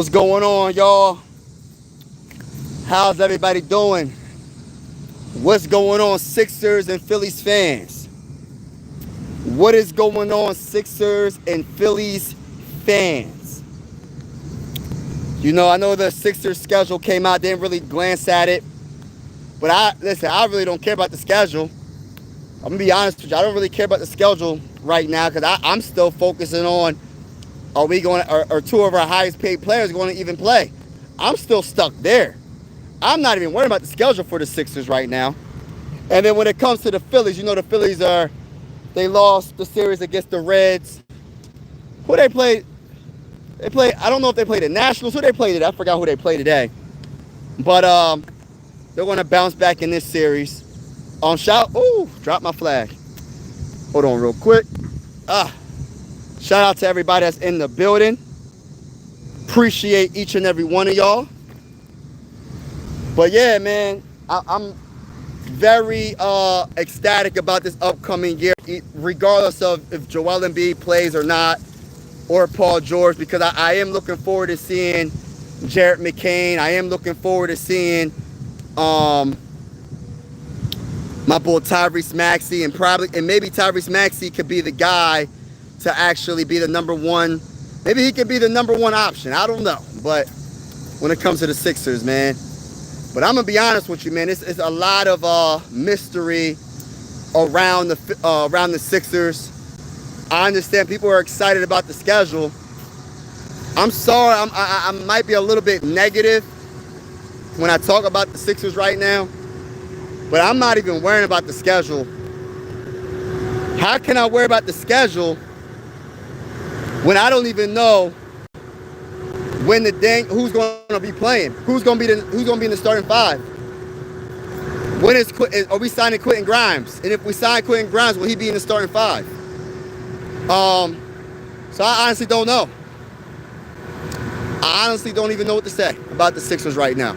What's going on, y'all? How's everybody doing? What's going on, Sixers and Phillies fans? What is going on, Sixers and Phillies fans? I know the Sixers schedule came out, didn't really glance at it. But I really don't care about the schedule. I'm gonna be honest with you, I don't really care about the schedule right now because I'm still focusing on are we going or two of our highest paid players going to even play. I'm still stuck there. I'm not even worried about the schedule for the Sixers right now. And then when it comes to the Phillies, the Phillies they lost the series against the Reds. Who they played? I don't know if they played the Nationals. Who they played today? I forgot who they played today. But they're going to bounce back in this series. Drop my flag. Hold on real quick. Shout out to everybody that's in the building. Appreciate each and every one of y'all. But yeah, man, I'm very ecstatic about this upcoming year, regardless of if Joel Embiid plays or not, or Paul George, because I am looking forward to seeing Jarrett McCain. I am looking forward to seeing my boy Tyrese Maxey, and maybe Tyrese Maxey could be the guy to actually be the number one. Maybe he could be the number one option. I don't know. But when it comes to the Sixers, man. But I'm going to be honest with you, man. It's a lot of mystery around the Sixers. I understand people are excited about the schedule. I'm sorry. I might be a little bit negative when I talk about the Sixers right now. But I'm not even worrying about the schedule. How can I worry about the schedule when I don't even know when who's going to be playing? Who's going to be in the starting five? Are we signing Quentin Grimes? And if we sign Quentin Grimes, will he be in the starting five? So I honestly don't know. I honestly don't even know what to say about the Sixers right now.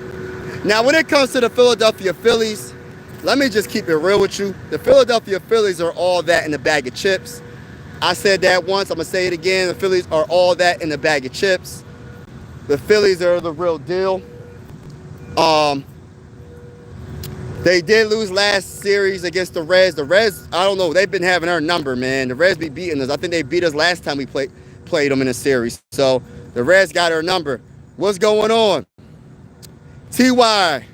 Now, when it comes to the Philadelphia Phillies, let me just keep it real with you. The Philadelphia Phillies are all that in a bag of chips. I said that once. I'm going to say it again. The Phillies are all that in a bag of chips. The Phillies are the real deal. They did lose last series against the Reds. The Reds, I don't know. They've been having our number, man. The Reds be beating us. I think they beat us last time we played them in a series. So the Reds got our number. What's going on? T.Y.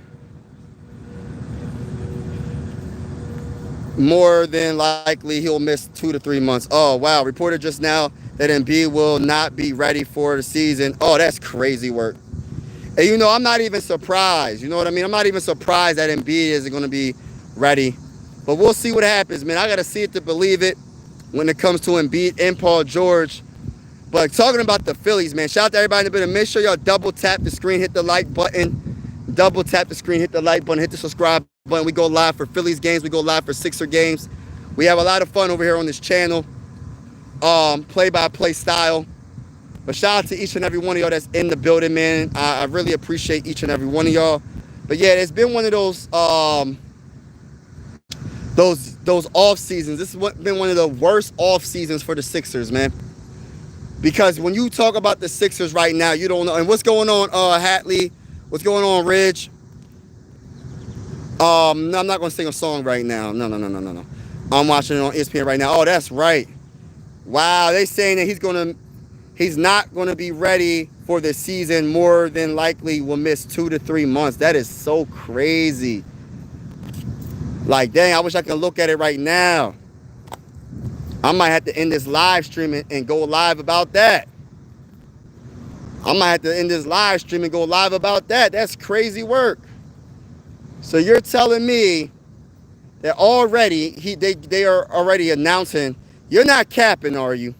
More than likely, he'll miss 2 to 3 months. Oh, wow. Reported just now that Embiid will not be ready for the season. Oh, that's crazy work. And, I'm not even surprised. You know what I mean? I'm not even surprised that Embiid isn't going to be ready. But we'll see what happens, man. I got to see it to believe it when it comes to Embiid and Paul George. But talking about the Phillies, man, shout out to everybody in the building. Make sure y'all double tap the screen, hit the like button. Double tap the screen, hit the like button, hit the subscribe button. We go live for Phillies games. We go live for Sixer games. We have a lot of fun over here on this channel. Play-by-play style. But shout out to each and every one of y'all that's in the building, man. I really appreciate each and every one of y'all. But yeah, it's been one of those off seasons. This has been one of the worst off seasons for the Sixers, man. Because when you talk about the Sixers right now, you don't know. And what's going on, Hatley? What's going on, Ridge? No, I'm not going to sing a song right now. No. I'm watching it on ESPN right now. Oh, that's right. Wow, they saying that he's not going to be ready for the season. More than likely will miss 2 to 3 months. That is so crazy. Like, dang, I wish I could look at it right now. I might have to end this live stream and go live about that. I might have to end this live stream and go live about that. That's crazy work. So you're telling me that already they are already announcing, you're not capping, are you?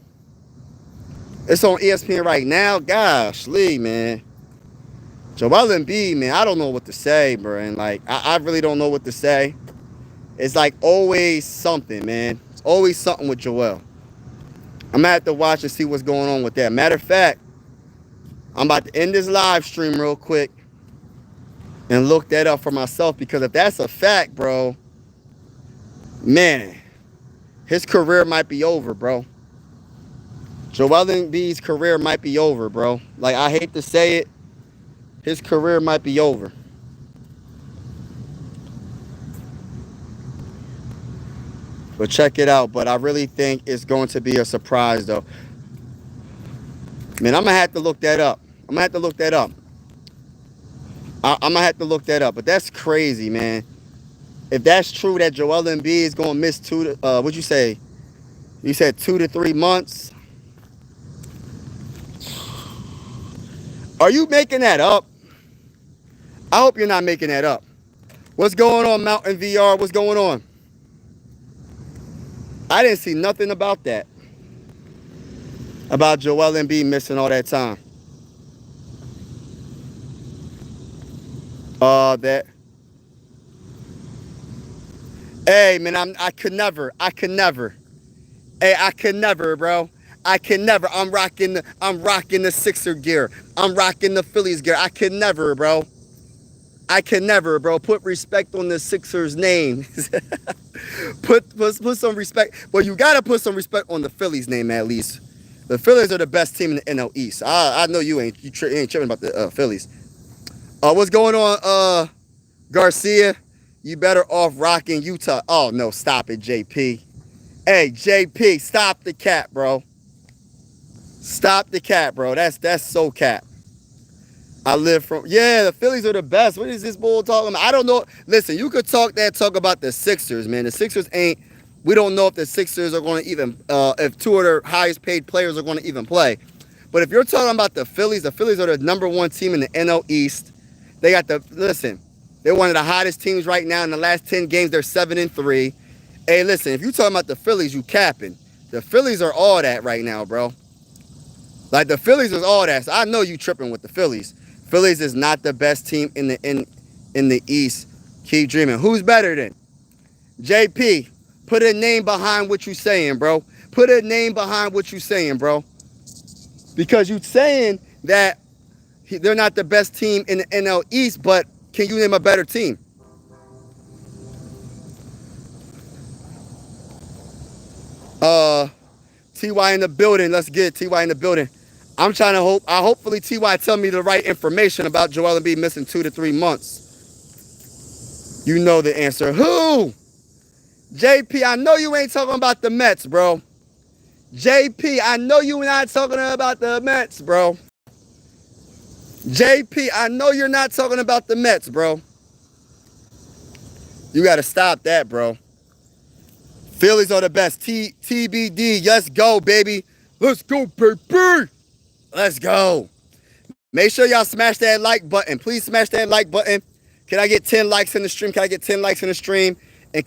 It's on ESPN right now. Gosh, Lee, man. Joel Embiid, man, I don't know what to say, bro. And like, I really don't know what to say. It's like always something, man. It's always something with Joel. I'm going to have to watch and see what's going on with that. Matter of fact, I'm about to end this live stream real quick and look that up for myself, because if that's a fact, bro, man, his career might be over, bro. Joel Embiid's career might be over, bro. Like, I hate to say it, his career might be over. But check it out. But I really think it's going to be a surprise, though. Man, I'm going to have to look that up. I'm going to have to look that up. I'm going to have to look that up. But that's crazy, man. If that's true that Joel Embiid is going to miss what'd you say? You said 2 to 3 months. Are you making that up? I hope you're not making that up. What's going on, Mountain VR? What's going on? I didn't see nothing about that. About Joel Embiid missing all that time. That. Hey, man, I could never. Hey, I can never, bro. I can never. I'm rocking the Sixer gear. I'm rocking the Phillies gear. I can never, bro. I can never, bro. Put respect on the Sixers' name. put some respect. Well, you gotta put some respect on the Phillies' name at least. The Phillies are the best team in the NL East. I know you ain't tripping about the Phillies. What's going on, Garcia? You better off rocking Utah. Oh no, stop it, JP. Hey, JP, stop the cap, bro. Stop the cap, bro. That's so cap. I live from, yeah, the Phillies are the best. What is this bull talking about? I don't know. Listen, you could talk about the Sixers, man. The Sixers ain't, we don't know if the Sixers are going to even, if two of their highest paid players are going to even play. But if you're talking about the Phillies are the #1 team in the NL East. They got listen, they're one of the hottest teams right now. In the last 10 games, they're 7-3. Hey, listen, if you're talking about the Phillies, you capping. The Phillies are all that right now, bro. Like, the Phillies is all that. So I know you tripping with the Phillies. Phillies is not the best team in the East. Keep dreaming. Who's better than? JP, put a name behind what you saying, bro. Put a name behind what you saying, bro. Because you saying that they're not the best team in the NL East, but can you name a better team? TY in the building. Let's get TY in the building. I'm trying to hopefully TY tell me the right information about Joel Embiid missing 2 to 3 months. You know the answer. Who? JP, I know you ain't talking about the Mets, bro. JP, I know you're not talking about the Mets, bro. JP, I know you're not talking about the Mets, bro. You got to stop that, bro. Phillies are the best. TBD. Let's go, baby. Let's go, baby. Let's go. Make sure y'all smash that like button. Please smash that like button. Can I get 10 likes in the stream? Can I get 10 likes in the stream? And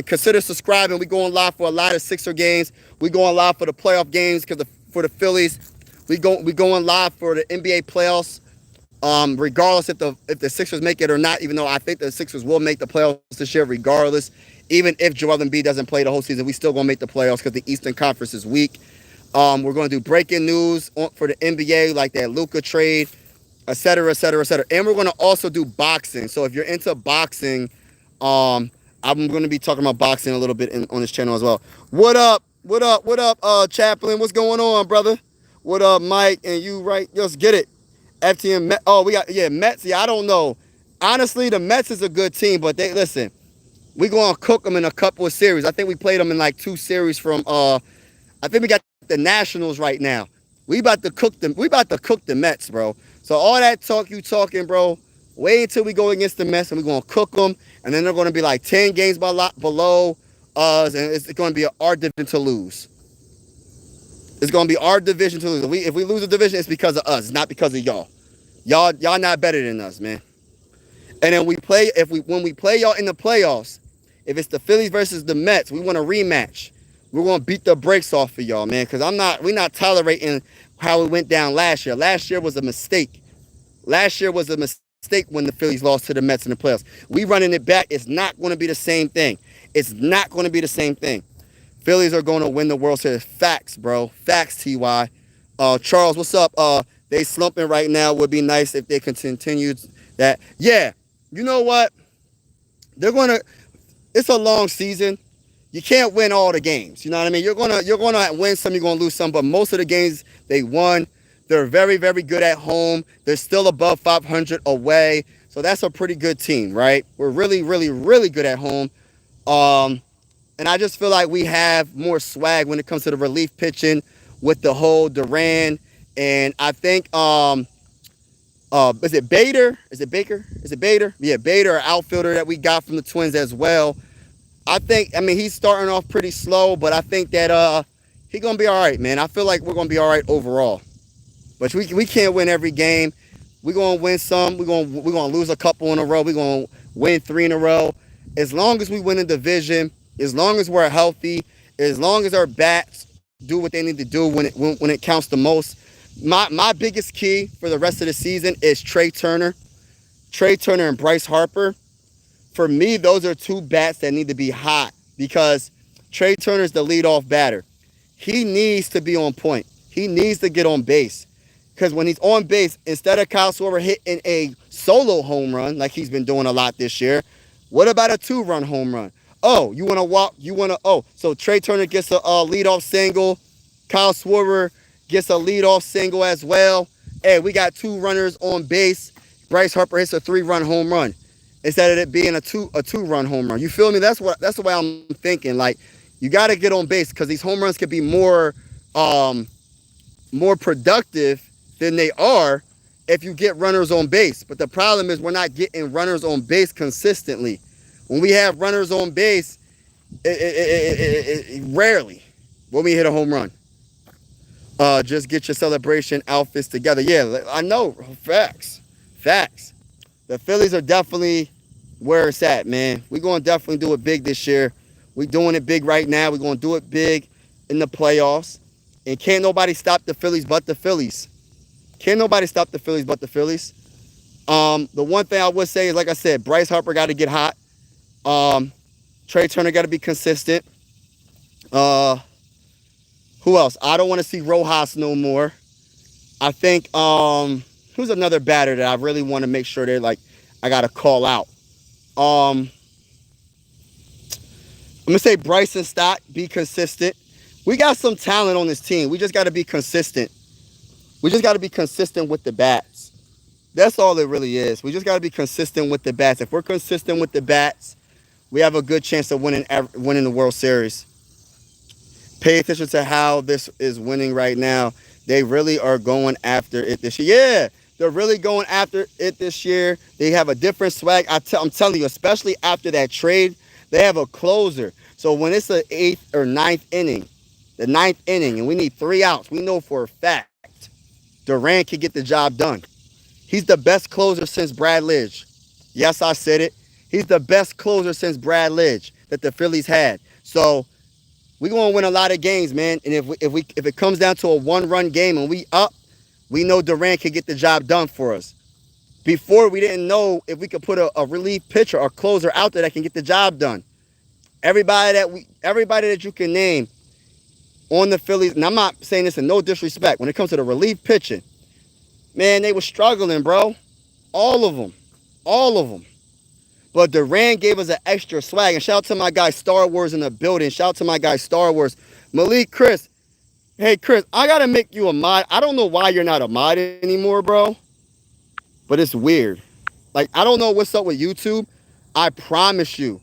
consider subscribing. We going live for a lot of Sixer games. We going live for the playoff games for the Phillies. We going live for the NBA playoffs. Regardless if the Sixers make it or not, even though I think the Sixers will make the playoffs this year regardless. Even if Joel Embiid doesn't play the whole season, we still going to make the playoffs because the Eastern Conference is weak. We're going to do breaking news for the NBA, like that Luka trade, et cetera, et cetera, et cetera. And we're going to also do boxing. So if you're into boxing, I'm going to be talking about boxing a little bit on this channel as well. What up? Chaplain? What's going on, brother? What up, Mike? And you, right? Let's get it. FTM Met. Oh, we got, yeah, Mets. Yeah, I don't know. Honestly, the Mets is a good team, but listen, we going to cook them in a couple of series. I think we played them in like 2 series from, I think we got the Nationals right now. We about to cook them. We about to cook the Mets, bro. So all that talk you talking, bro, wait until we go against the Mets and we're going to cook them. And then they're going to be like 10 games below us, and it's going to be our division to lose. It's going to be our division to lose. If we lose a division, it's because of us. It's not because of y'all. Y'all not better than us, man. And then when we play y'all in the playoffs, if it's the Phillies versus the Mets, we want a rematch. We're gonna beat the brakes off of y'all, man. Cause we're not tolerating how it went down last year. Last year was a mistake. Last year was a mistake when the Phillies lost to the Mets in the playoffs. We running it back. It's not gonna be the same thing. It's not gonna be the same thing. Phillies are gonna win the World Series. Facts, bro. Facts, TY. Charles, what's up? They slumping right now. Would be nice if they continued that. Yeah. You know what? It's a long season. you can't win all the games. You know what I mean? You're gonna win some, you're gonna lose some, but most of the games they won. They're very, very good at home. They're still above 500 away. So that's a pretty good team, right? We're really, really, really good at home. Um, and I just feel like we have more swag when it comes to the relief pitching with the whole Duran. And I think is it Bader? Is it Baker? Is it Bader? Yeah, Bader, outfielder that we got from the Twins as well. I mean, he's starting off pretty slow, but I think that he's gonna be all right, man. I feel like we're gonna be all right overall. But we can't win every game. We're gonna win some. We're gonna lose a couple in a row. We're gonna win 3 in a row. As long as we win a division, as long as we're healthy, as long as our bats do what they need to do when it counts the most. My biggest key for the rest of the season is Trey Turner. Trey Turner and Bryce Harper. For me, those are 2 bats that need to be hot because Trey Turner is the leadoff batter. He needs to be on point. He needs to get on base. Because when he's on base, instead of Kyle Schwarber hitting a solo home run like he's been doing a lot this year, what about a 2-run home run? Oh, you want to walk? So Trey Turner gets a leadoff single. Kyle Schwarber gets a leadoff single as well. Hey, we got 2 runners on base. Bryce Harper hits a 3-run home run instead of it being a 2-run home run. You feel me? That's the way I'm thinking. Like, you got to get on base because these home runs could be more productive than they are if you get runners on base. But the problem is we're not getting runners on base consistently. When we have runners on base, rarely when we hit a home run. Just get your celebration outfits together. Yeah, I know. Facts. The Phillies are definitely where it's at, man. We're going to definitely do it big this year. We're doing it big right now. We're going to do it big in the playoffs. And can't nobody stop the Phillies but the Phillies. Can't nobody stop the Phillies but the Phillies. The one thing I would say is, like I said, Bryce Harper got to get hot. Trey Turner got to be consistent. Who else? I don't want to see Rojas no more. I think who's another batter that I really want to make sure I got to call out. I'm gonna say Bryson Stott, be consistent. We got some talent on this team. We just got to be consistent. We just got to be consistent with the bats. That's all it really is. We just got to be consistent with the bats. If we're consistent with the bats, we have a good chance of winning the World Series. Pay attention to how this is winning right now. They really are going after it this year. Yeah, they're really going after it this year. They have a different swag. I'm telling you, especially after that trade, they have a closer. So when it's the 8th or 9th inning, and we need 3 outs, we know for a fact Duran can get the job done. He's the best closer since Brad Lidge. Yes, I said it. He's the best closer since Brad Lidge that the Phillies had. So we're going to win a lot of games, man. And if it comes down to a 1-run game and we up, we know Duran can get the job done for us. Before, we didn't know if we could put a relief pitcher or closer out there that can get the job done. Everybody that you can name on the Phillies, and I'm not saying this in no disrespect, when it comes to the relief pitching, man, they were struggling, bro. All of them. But Duran gave us an extra swag. And shout out to my guy Star Wars in the building. Shout out to my guy Star Wars. Malik, Chris. Hey, Chris, I got to make you a mod. I don't know why you're not a mod anymore, bro. But it's weird. Like, I don't know what's up with YouTube. I promise you,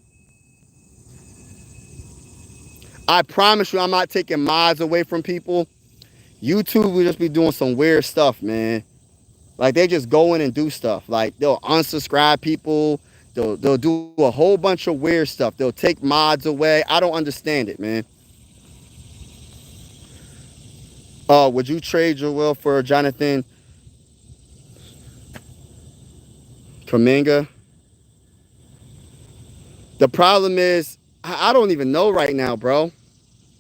I'm not taking mods away from people. YouTube will just be doing some weird stuff, man. Like, they just go in and do stuff. Like, they'll unsubscribe people. They'll do a whole bunch of weird stuff. They'll take mods away. I don't understand it, man. Would you trade Joel for Jonathan Kuminga? The problem is, I don't even know right now, bro.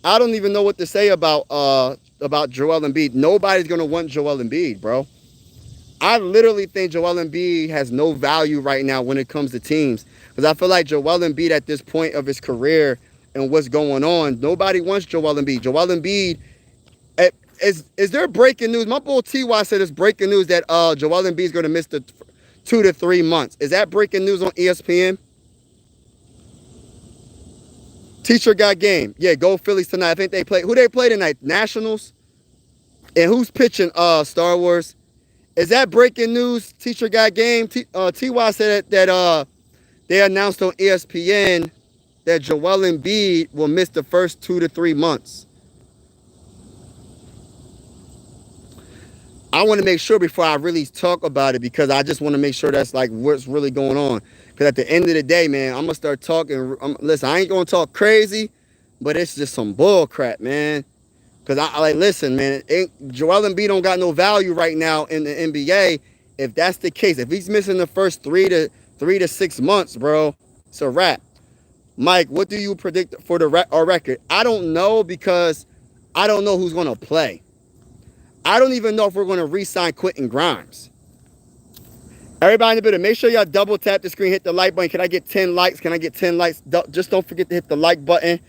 I don't even know what to say about Joel Embiid. Nobody's gonna want Joel Embiid, bro. I literally think Joel Embiid has no value right now when it comes to teams. Because I feel like Joel Embiid at this point of his career and what's going on, nobody wants Joel Embiid. Joel Embiid, is there breaking news? My boy T.Y. said it's breaking news that Joel Embiid is going to miss the 2 to 3 months. Is that breaking news on ESPN? Teacher got game. Yeah, go Phillies tonight. I think they play. Who they play tonight? Nationals. And who's pitching? Star Wars. Is that breaking news? Teacher got game. Ty said that they announced on ESPN that Joel Embiid will miss the first 2 to 3 months. I want to make sure before I really talk about it, because I just want to make sure that's like what's really going on. Because at the end of the day, man, I'm gonna start talking. Listen, I ain't gonna talk crazy, but it's just some bull crap, man. Because I like, listen, man, Joel Embiid don't got no value right now in the NBA. If that's the case, if he's missing the first 3 to 6 months, bro, it's a wrap. Mike, what do you predict for our record? I don't know, because I don't know who's gonna play. I don't even know if we're gonna re-sign Quentin Grimes. Everybody in the building, make sure y'all double tap the screen, hit the like button. Can I get 10 likes? Can I get 10 likes? Just don't forget to hit the like button.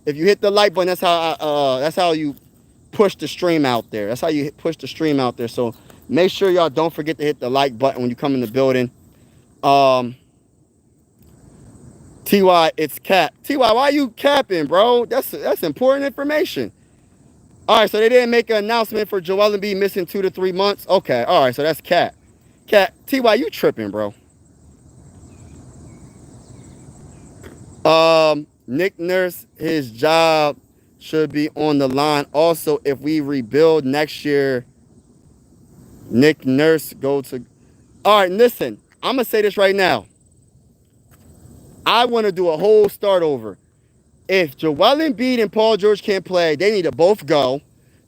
If you hit the like button, that's how you push the stream out there. That's how you push the stream out there. So make sure y'all don't forget to hit the like button when you come in the building. Ty, it's cap. Ty, why are you capping, bro? That's important information. All right, so they didn't make an announcement for Joel Embiid missing 2 to 3 months. Okay, all right, so that's cap. Cap, Ty, you tripping, bro? Nick Nurse, his job should be on the line. Also, if we rebuild next year, Nick Nurse go to. All right, listen, I'm gonna say this right now. I want to do a whole start over. If Joel Embiid and Paul George can't play, they need to both go.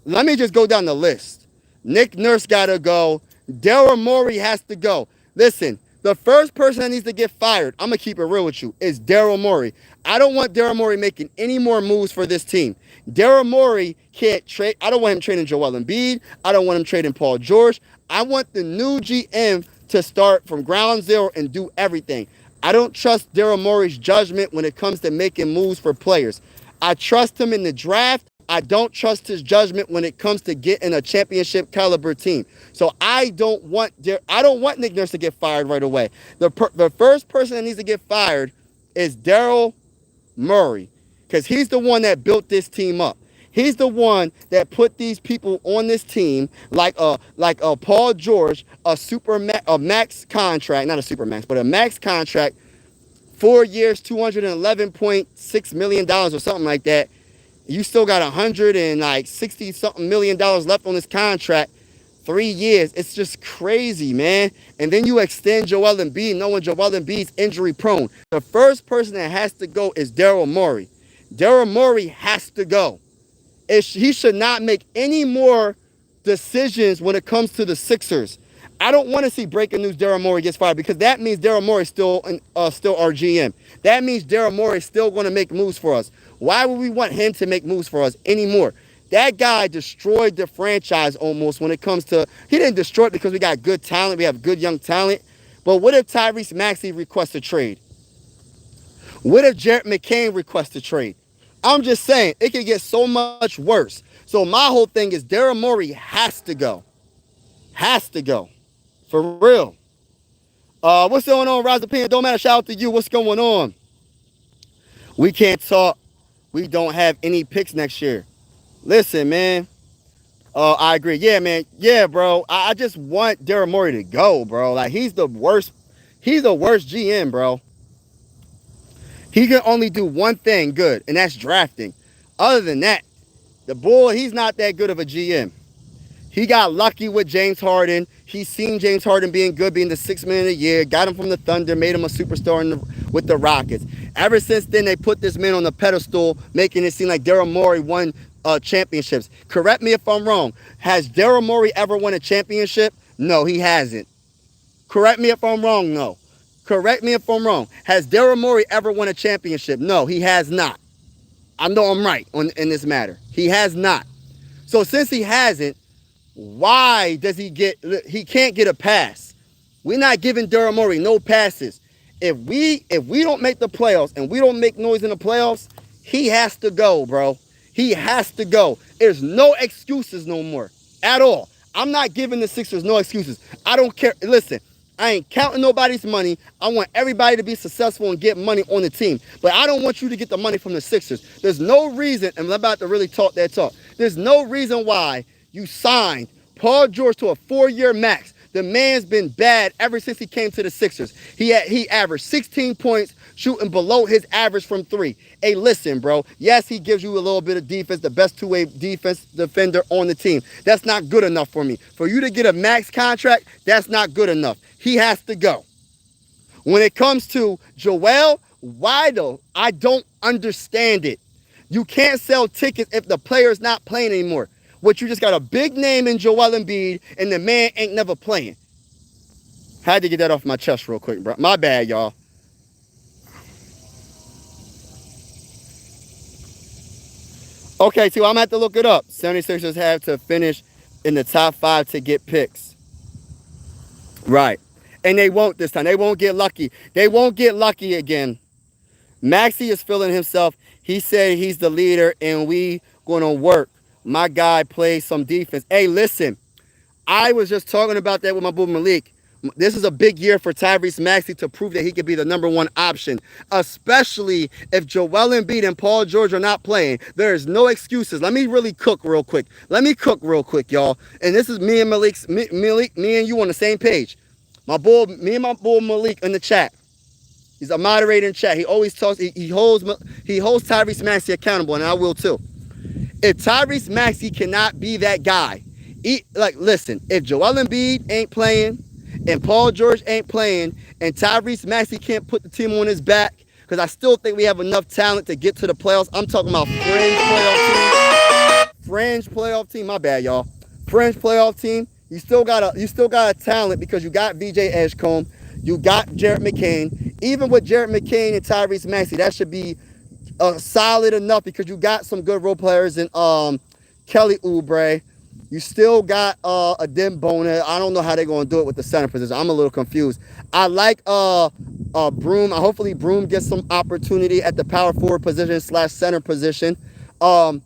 Let me just go down the list. Nick Nurse got to go. Daryl Morey has to go. Listen, the first person that needs to get fired, I'm going to keep it real with you, is Daryl Morey. I don't want Daryl Morey making any more moves for this team. Daryl Morey can't trade. I don't want him trading Joel Embiid. I don't want him trading Paul George. I want the new GM to start from ground zero and do everything. I don't trust Daryl Morey's judgment when it comes to making moves for players. I trust him in the draft. I don't trust his judgment when it comes to getting a championship caliber team. So I don't want Nick Nurse to get fired right away. The first person that needs to get fired is Daryl Morey, because he's the one that built this team up. He's the one that put these people on this team, like Paul George, a max contract, not a super max, but a max contract, 4 years, $211.6 million or something like that. You still got $160 something million left on this contract. 3 years. It's just crazy, man. And then you extend Joel Embiid, knowing Joel Embiid's injury prone. The first person that has to go is Daryl Morey. Daryl Morey has to go. He should not make any more decisions when it comes to the Sixers. I don't want to see breaking news Daryl Morey gets fired, because that means Daryl Morey is still our GM. That means Daryl Morey is still going to make moves for us. Why would we want him to make moves for us anymore? That guy destroyed the franchise almost when it comes to. He didn't destroy it because we got good talent. We have good young talent. But what if Tyrese Maxey requests a trade? What if Jarrett McCain requests a trade? I'm just saying, it could get so much worse. So my whole thing is Daryl Morey has to go. Has to go. For real. What's going on, Rise Opinion? Don't matter. Shout out to you. What's going on? We can't talk. We don't have any picks next year. Listen, man. I agree. Yeah, man. Yeah, bro. I just want Daryl Morey to go, bro. Like, he's the worst. He's the worst GM, bro. He can only do one thing good, and that's drafting. Other than that, he's not that good of a GM. He got lucky with James Harden. He's seen James Harden being good, being the 6th man of the year, got him from the Thunder, made him a superstar with the Rockets. Ever since then, they put this man on the pedestal, making it seem like Daryl Morey won championships. Correct me if I'm wrong. Has Daryl Morey ever won a championship? No, he hasn't. Correct me if I'm wrong, no. Correct me if I'm wrong. Has Daryl Morey ever won a championship? No, he has not. I know I'm right in this matter. He has not. So since he hasn't, why does he can't get a pass? We're not giving Daryl Morey no passes. If we don't make the playoffs and we don't make noise in the playoffs, he has to go, bro. He has to go. There's no excuses no more at all. I'm not giving the Sixers no excuses. I don't care. Listen, I ain't counting nobody's money. I want everybody to be successful and get money on the team. But I don't want you to get the money from the Sixers. There's no reason, and I'm about to really talk that talk. There's no reason why you signed Paul George to a 4-year max. The man's been bad ever since he came to the Sixers. He averaged 16 points, shooting below his average from 3. Hey, listen, bro. Yes, he gives you a little bit of defense, the best two-way defense defender on the team. That's not good enough for me. For you to get a max contract, that's not good enough. He has to go. When it comes to Joel, why though? I don't understand it. You can't sell tickets if the player's not playing anymore. What, you just got a big name in Joel Embiid and the man ain't never playing. Had to get that off my chest real quick, bro. My bad, y'all. Okay, too, I'm going to have to look it up. 76ers have to finish in the top 5 to get picks. Right. And they won't this time. They won't get lucky. They won't get lucky again. Maxey is feeling himself. He said he's the leader and we going to work. My guy plays some defense. Hey, listen. I was just talking about that with my boy Malik. This is a big year for Tyrese Maxey to prove that he could be the #1 option, especially if Joel Embiid and Paul George are not playing. There's no excuses. Let me really cook real quick. Y'all. And this is me and Malik, me and you on the same page. Me and my boy Malik in the chat. He's a moderator in chat. He always talks. He holds Tyrese Maxey accountable, and I will too. If Tyrese Maxey cannot be that guy, listen, if Joel Embiid ain't playing and Paul George ain't playing and Tyrese Maxey can't put the team on his back, because I still think we have enough talent to get to the playoffs. I'm talking about fringe playoff team. Fringe playoff team. My bad, y'all. Fringe playoff team. You still got a talent because you got VJ Edgecombe. You got Jared McCain. Even with Jared McCain and Tyrese Maxey, that should be solid enough because you got some good role players in Kelly Oubre. You still got a Dim Bona. I don't know how they're going to do it with the center position. I'm a little confused. I like Broom. Hopefully Broom gets some opportunity at the power forward position / center position. But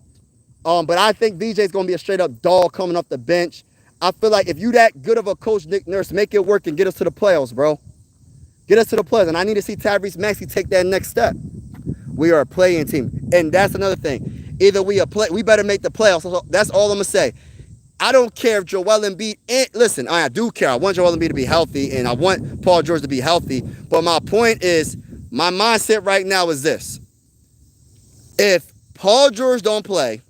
I think VJ's going to be a straight up dog coming off the bench. I feel like if you that good of a coach, Nick Nurse, make it work and get us to the playoffs, bro. Get us to the playoffs. And I need to see Tyrese Maxey take that next step. We are a playing team. And that's another thing. Either we better make the playoffs. That's all I'm going to say. I don't care if Joel Embiid, listen, I do care. I want Joel Embiid to be healthy, and I want Paul George to be healthy. But my point is, my mindset right now is this. If Paul George don't play,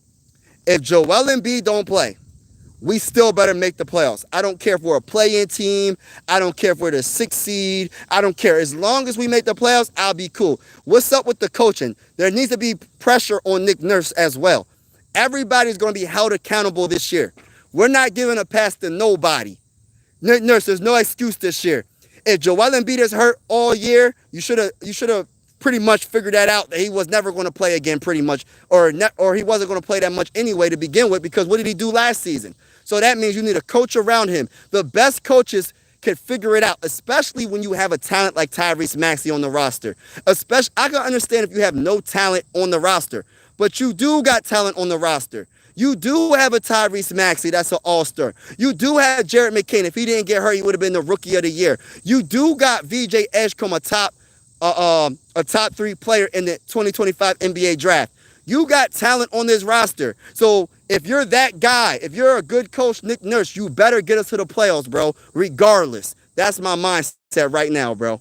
if Joel Embiid don't play, we still better make the playoffs. I don't care if we're a play-in team. I don't care if we're the 6th seed. I don't care. As long as we make the playoffs, I'll be cool. What's up with the coaching? There needs to be pressure on Nick Nurse as well. Everybody's going to be held accountable this year. We're not giving a pass to nobody. Nick Nurse, there's no excuse this year. If Joel Embiid is hurt all year, you should have pretty much figured that out, that he was never going to play again pretty much, or he wasn't going to play that much anyway to begin with, because what did he do last season? So that means you need a coach around him. The best coaches can figure it out, especially when you have a talent like Tyrese Maxey on the roster. I can understand if you have no talent on the roster, but you do got talent on the roster. You do have a Tyrese Maxey that's an all-star. You do have Jared McCain. If he didn't get hurt, he would have been the rookie of the year. You do got VJ Edgecombe, a top 3 player in the 2025 NBA draft. You got talent on this roster. So if you're that guy, if you're a good coach, Nick Nurse, you better get us to the playoffs, bro, regardless. That's my mindset right now, bro.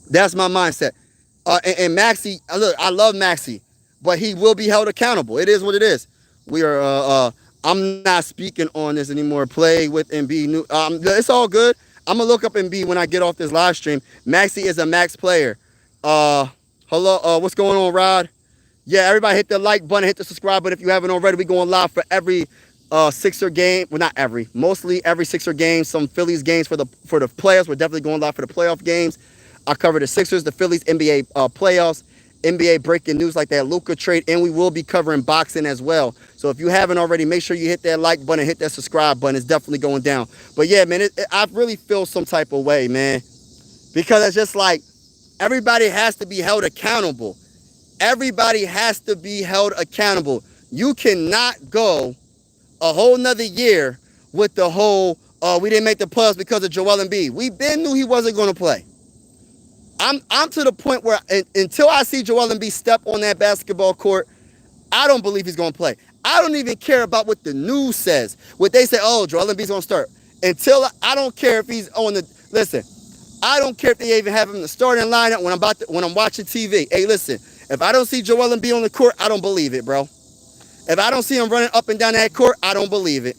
That's my mindset. And Maxey, look, I love Maxey, but he will be held accountable. It is what it is. We are, I'm not speaking on this anymore. Play with Embiid. It's all good. I'm going to look up Embiid when I get off this live stream. Maxey is a max player. Hello, what's going on, Rod? Yeah, everybody hit the like button, hit the subscribe button if you haven't already. We're going live for every Sixer game. Well, not every. Mostly every Sixer game. Some Phillies games for the playoffs. We're definitely going live for the playoff games. I cover the Sixers, the Phillies, NBA playoffs, NBA breaking news like that Luka trade, and we will be covering boxing as well. So if you haven't already, make sure you hit that like button, hit that subscribe button. It's definitely going down. But yeah, man, I really feel some type of way, man, because it's just like everybody has to be held accountable. Everybody has to be held accountable. You cannot go a whole nother year with the whole, Oh, we didn't make the playoffs because of Joel Embiid. We been knew he wasn't going to play. I'm to the point where until I see Joel Embiid step on that basketball court, I don't believe he's going to play. I don't even care about what the news says. What they say, oh, Joel Embiid's going to start. Until I don't care if he's on the listen. I don't care if they even have him in the starting lineup when I'm watching TV. Hey, listen, if I don't see Joel Embiid on the court, I don't believe it, bro. If I don't see him running up and down that court, I don't believe it.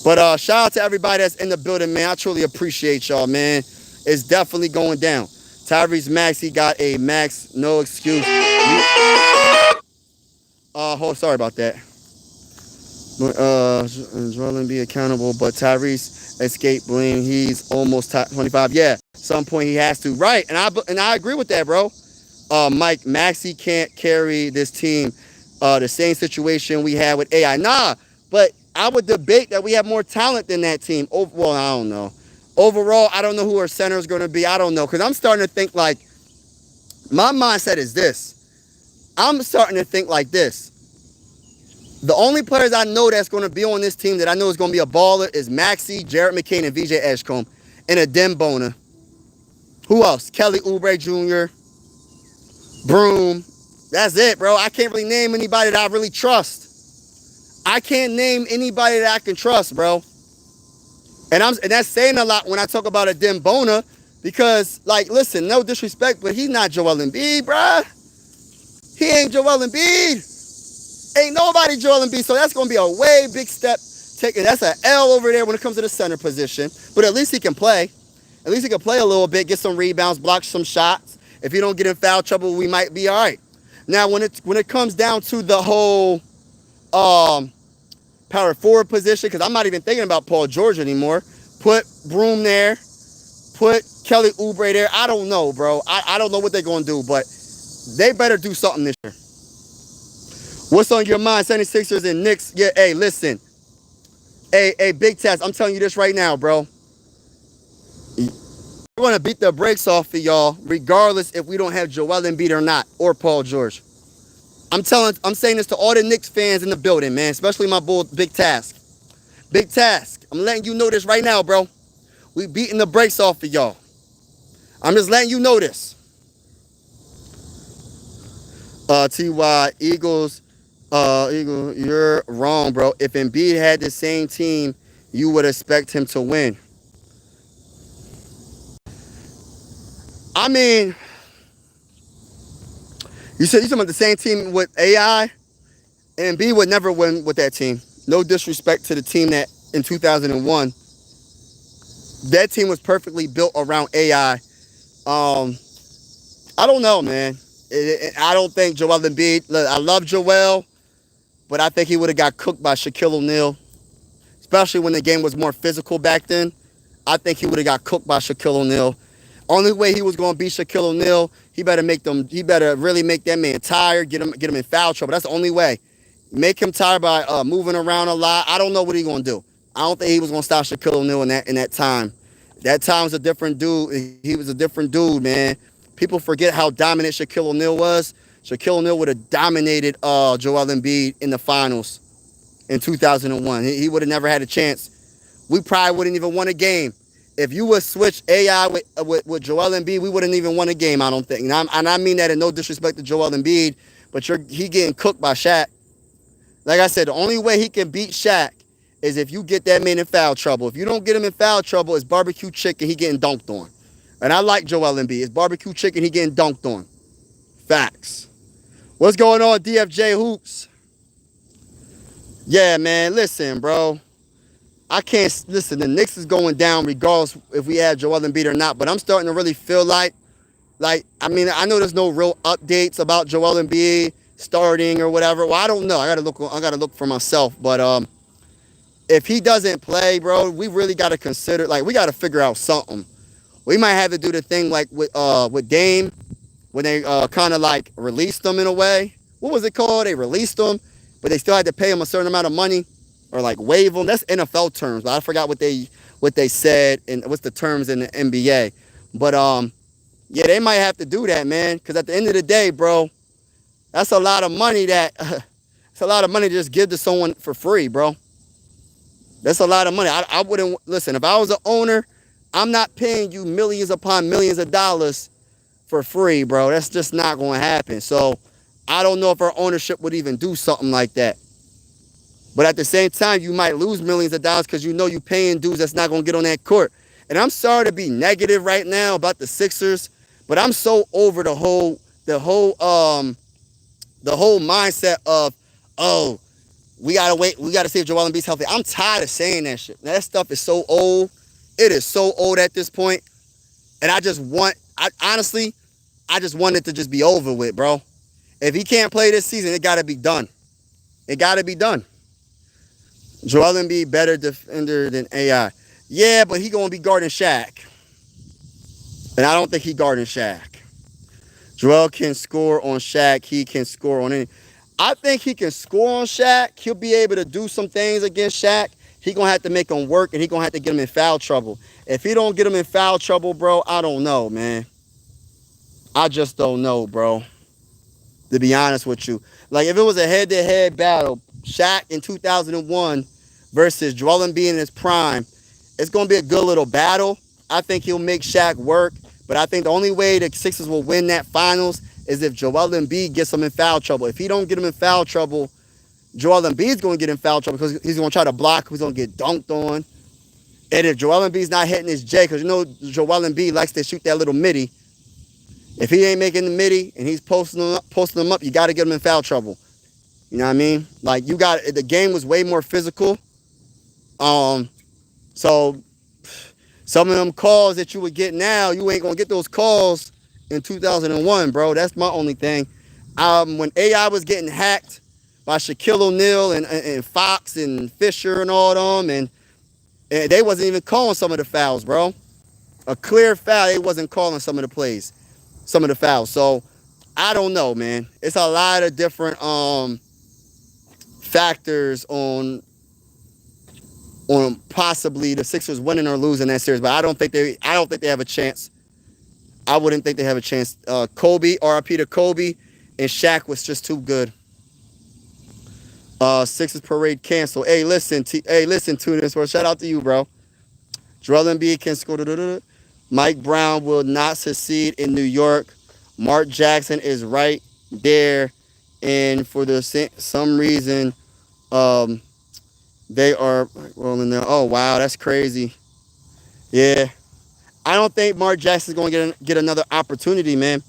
But shout out to everybody that's in the building, man. I truly appreciate y'all, man. It's definitely going down. Tyrese Maxey got a max, no excuse. Sorry about that. Joel Embiid accountable, but Tyrese escaped blame. He's almost 25. Yeah, some point he has to. Right, and I agree with that, bro. Mike, Maxey can't carry this team. The same situation we had with AI. Nah, but I would debate that we have more talent than that team. Well, I don't know. Overall, I don't know who our center is going to be. I don't know, because I'm starting to think like, my mindset is this. I'm starting to think like this. The only players I know that's going to be on this team that I know is going to be a baller is Maxey, Jared McCain, and VJ Edgecombe, and a Dem Bona. Who else? Kelly Oubre Jr., Broom. That's it, bro. I can't really name anybody that I really trust. I can't name anybody that I can trust, bro. And that's saying a lot when I talk about a Dem Bona, because, like, listen, no disrespect, but he's not Joel Embiid, bro. He ain't Joel Embiid. Ain't nobody Joel Embiid, so that's going to be a way big step taken. That's an L over there when it comes to the center position. But at least he can play. At least he can play a little bit, get some rebounds, block some shots. If he don't get in foul trouble, we might be all right. Now, when it comes down to the whole power forward position, because I'm not even thinking about Paul George anymore. Put Broom there. Put Kelly Oubre there. I don't know, bro. I don't know what they're going to do, but they better do something this year. What's on your mind, 76ers and Knicks? Yeah, hey, listen. Hey, Big Taz, I'm telling you this right now, bro. We're going to beat the brakes off of y'all, regardless if we don't have Joel Embiid or not, or Paul George. I'm saying this to all the Knicks fans in the building, man, especially my bull, Big Task. Big Task, I'm letting you know this right now, bro. We beating the brakes off of y'all. I'm just letting you know this. Ty Eagles, you're wrong, bro. If Embiid had the same team, you would expect him to win. I mean, you said you're talking about the same team with AI, and Embiid would never win with that team. No disrespect to the team that in 2001, that team was perfectly built around AI. I don't know, man. I don't think Joel Embiid. Look, I love Joel, but I think he would have got cooked by Shaquille O'Neal, especially when the game was more physical back then. I think he would have got cooked by Shaquille O'Neal. Only way he was going to beat Shaquille O'Neal, he better really make that man tired, get him in foul trouble. That's the only way. Make him tired by moving around a lot. I don't know what he's going to do. I don't think he was going to stop Shaquille O'Neal in that time. That time was a different dude. He was a different dude, man. People forget how dominant Shaquille O'Neal was. Shaquille O'Neal would have dominated Joel Embiid in the finals in 2001. He would have never had a chance. We probably wouldn't even won a game. If you would switch AI with Joel Embiid, we wouldn't even won a game, I don't think. And I mean that in no disrespect to Joel Embiid, but he getting cooked by Shaq. Like I said, the only way he can beat Shaq is if you get that man in foul trouble. If you don't get him in foul trouble, it's barbecue chicken, he getting dunked on. And I like Joel Embiid. It's barbecue chicken, he getting dunked on. Facts. What's going on, DFJ Hoops? Yeah, man, listen, bro. I can't, listen, the Knicks is going down regardless if we have Joel Embiid or not, but I'm starting to really feel like, I mean, I know there's no real updates about Joel Embiid starting or whatever. Well, I don't know. I gotta look for myself. But if he doesn't play, bro, we really gotta consider, we gotta figure out something. We might have to do the thing like with Dame, when they kind of released him in a way. What was it called? They released him, but they still had to pay him a certain amount of money, or waive him. That's NFL terms, but I forgot what they said and what's the terms in the NBA. But yeah, they might have to do that, man, because at the end of the day, bro, that's a lot of money. It's It's a lot of money to just give to someone for free, bro. That's a lot of money. I wouldn't listen. If I was an owner, I'm not paying you millions upon millions of dollars for free, bro. That's just not going to happen. So I don't know if our ownership would even do something like that. But at the same time, you might lose millions of dollars because you know you're paying dudes that's not going to get on that court. And I'm sorry to be negative right now about the Sixers, but I'm so over the whole mindset of, oh, we gotta wait, we gotta see if Joel Embiid's healthy. I'm tired of saying that shit. That stuff is so old. It is so old at this point. And honestly, I just want it to just be over with, bro. If he can't play this season, it gotta be done. It gotta be done. Joel Embiid better defender than AI. Yeah, but he gonna be guarding Shaq. And I don't think he guarding Shaq. Joel can score on Shaq. He can score on any. I think he can score on Shaq. He'll be able to do some things against Shaq. He gonna have to make him work, and he gonna have to get him in foul trouble. If he don't get him in foul trouble, bro, I don't know, man. I just don't know, bro. To be honest with you, like if it was a head-to-head battle, Shaq in 2001 versus Joel Embiid in his prime, it's gonna be a good little battle. I think he'll make Shaq work, but I think the only way the Sixers will win that finals is if Joel Embiid gets him in foul trouble. If he don't get him in foul trouble, Joel Embiid's going to get in foul trouble because he's going to try to block, he's going to get dunked on. And if Joel Embiid's not hitting his J, because you know Joel Embiid likes to shoot that little midi. If he ain't making the midi and he's posting them up, you got to get him in foul trouble. You know what I mean? Like the game was way more physical. So some of them calls that you would get now, you ain't going to get those calls in 2001, bro. That's my only thing. When AI was getting hacked by Shaquille O'Neal and Fox and Fisher and all of them, and they wasn't even calling some of the fouls, bro. A clear foul, they wasn't calling some of the plays, some of the fouls. So I don't know, man. It's a lot of different factors on possibly the Sixers winning or losing that series, but I don't think they have a chance. I wouldn't think they have a chance. Kobe, RIP to Kobe, and Shaq was just too good. Sixers parade canceled. Hey, listen to this. Well, shout out to you, bro. Joel Embiid can score. Mike Brown will not succeed in New York. Mark Jackson is right there, and for some reason, they are rolling there. Oh wow, that's crazy. Yeah, I don't think Mark Jackson's going to get another opportunity, man.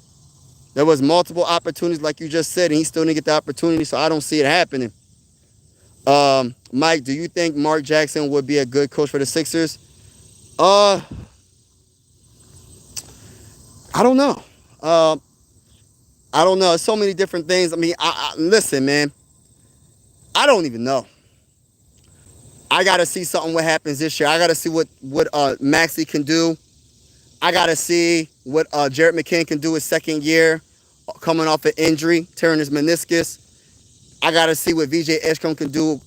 There was multiple opportunities, like you just said, and he still didn't get the opportunity, so I don't see it happening. Mike, do you think Mark Jackson would be a good coach for the Sixers? I don't know. I don't know. There's so many different things. I mean, listen, man. I don't even know. I got to see something what happens this year. I got to see what Maxey can do. I got to see what Jared McCann can do his second year coming off an injury, tearing his meniscus. I got to see what VJ Edgecombe can do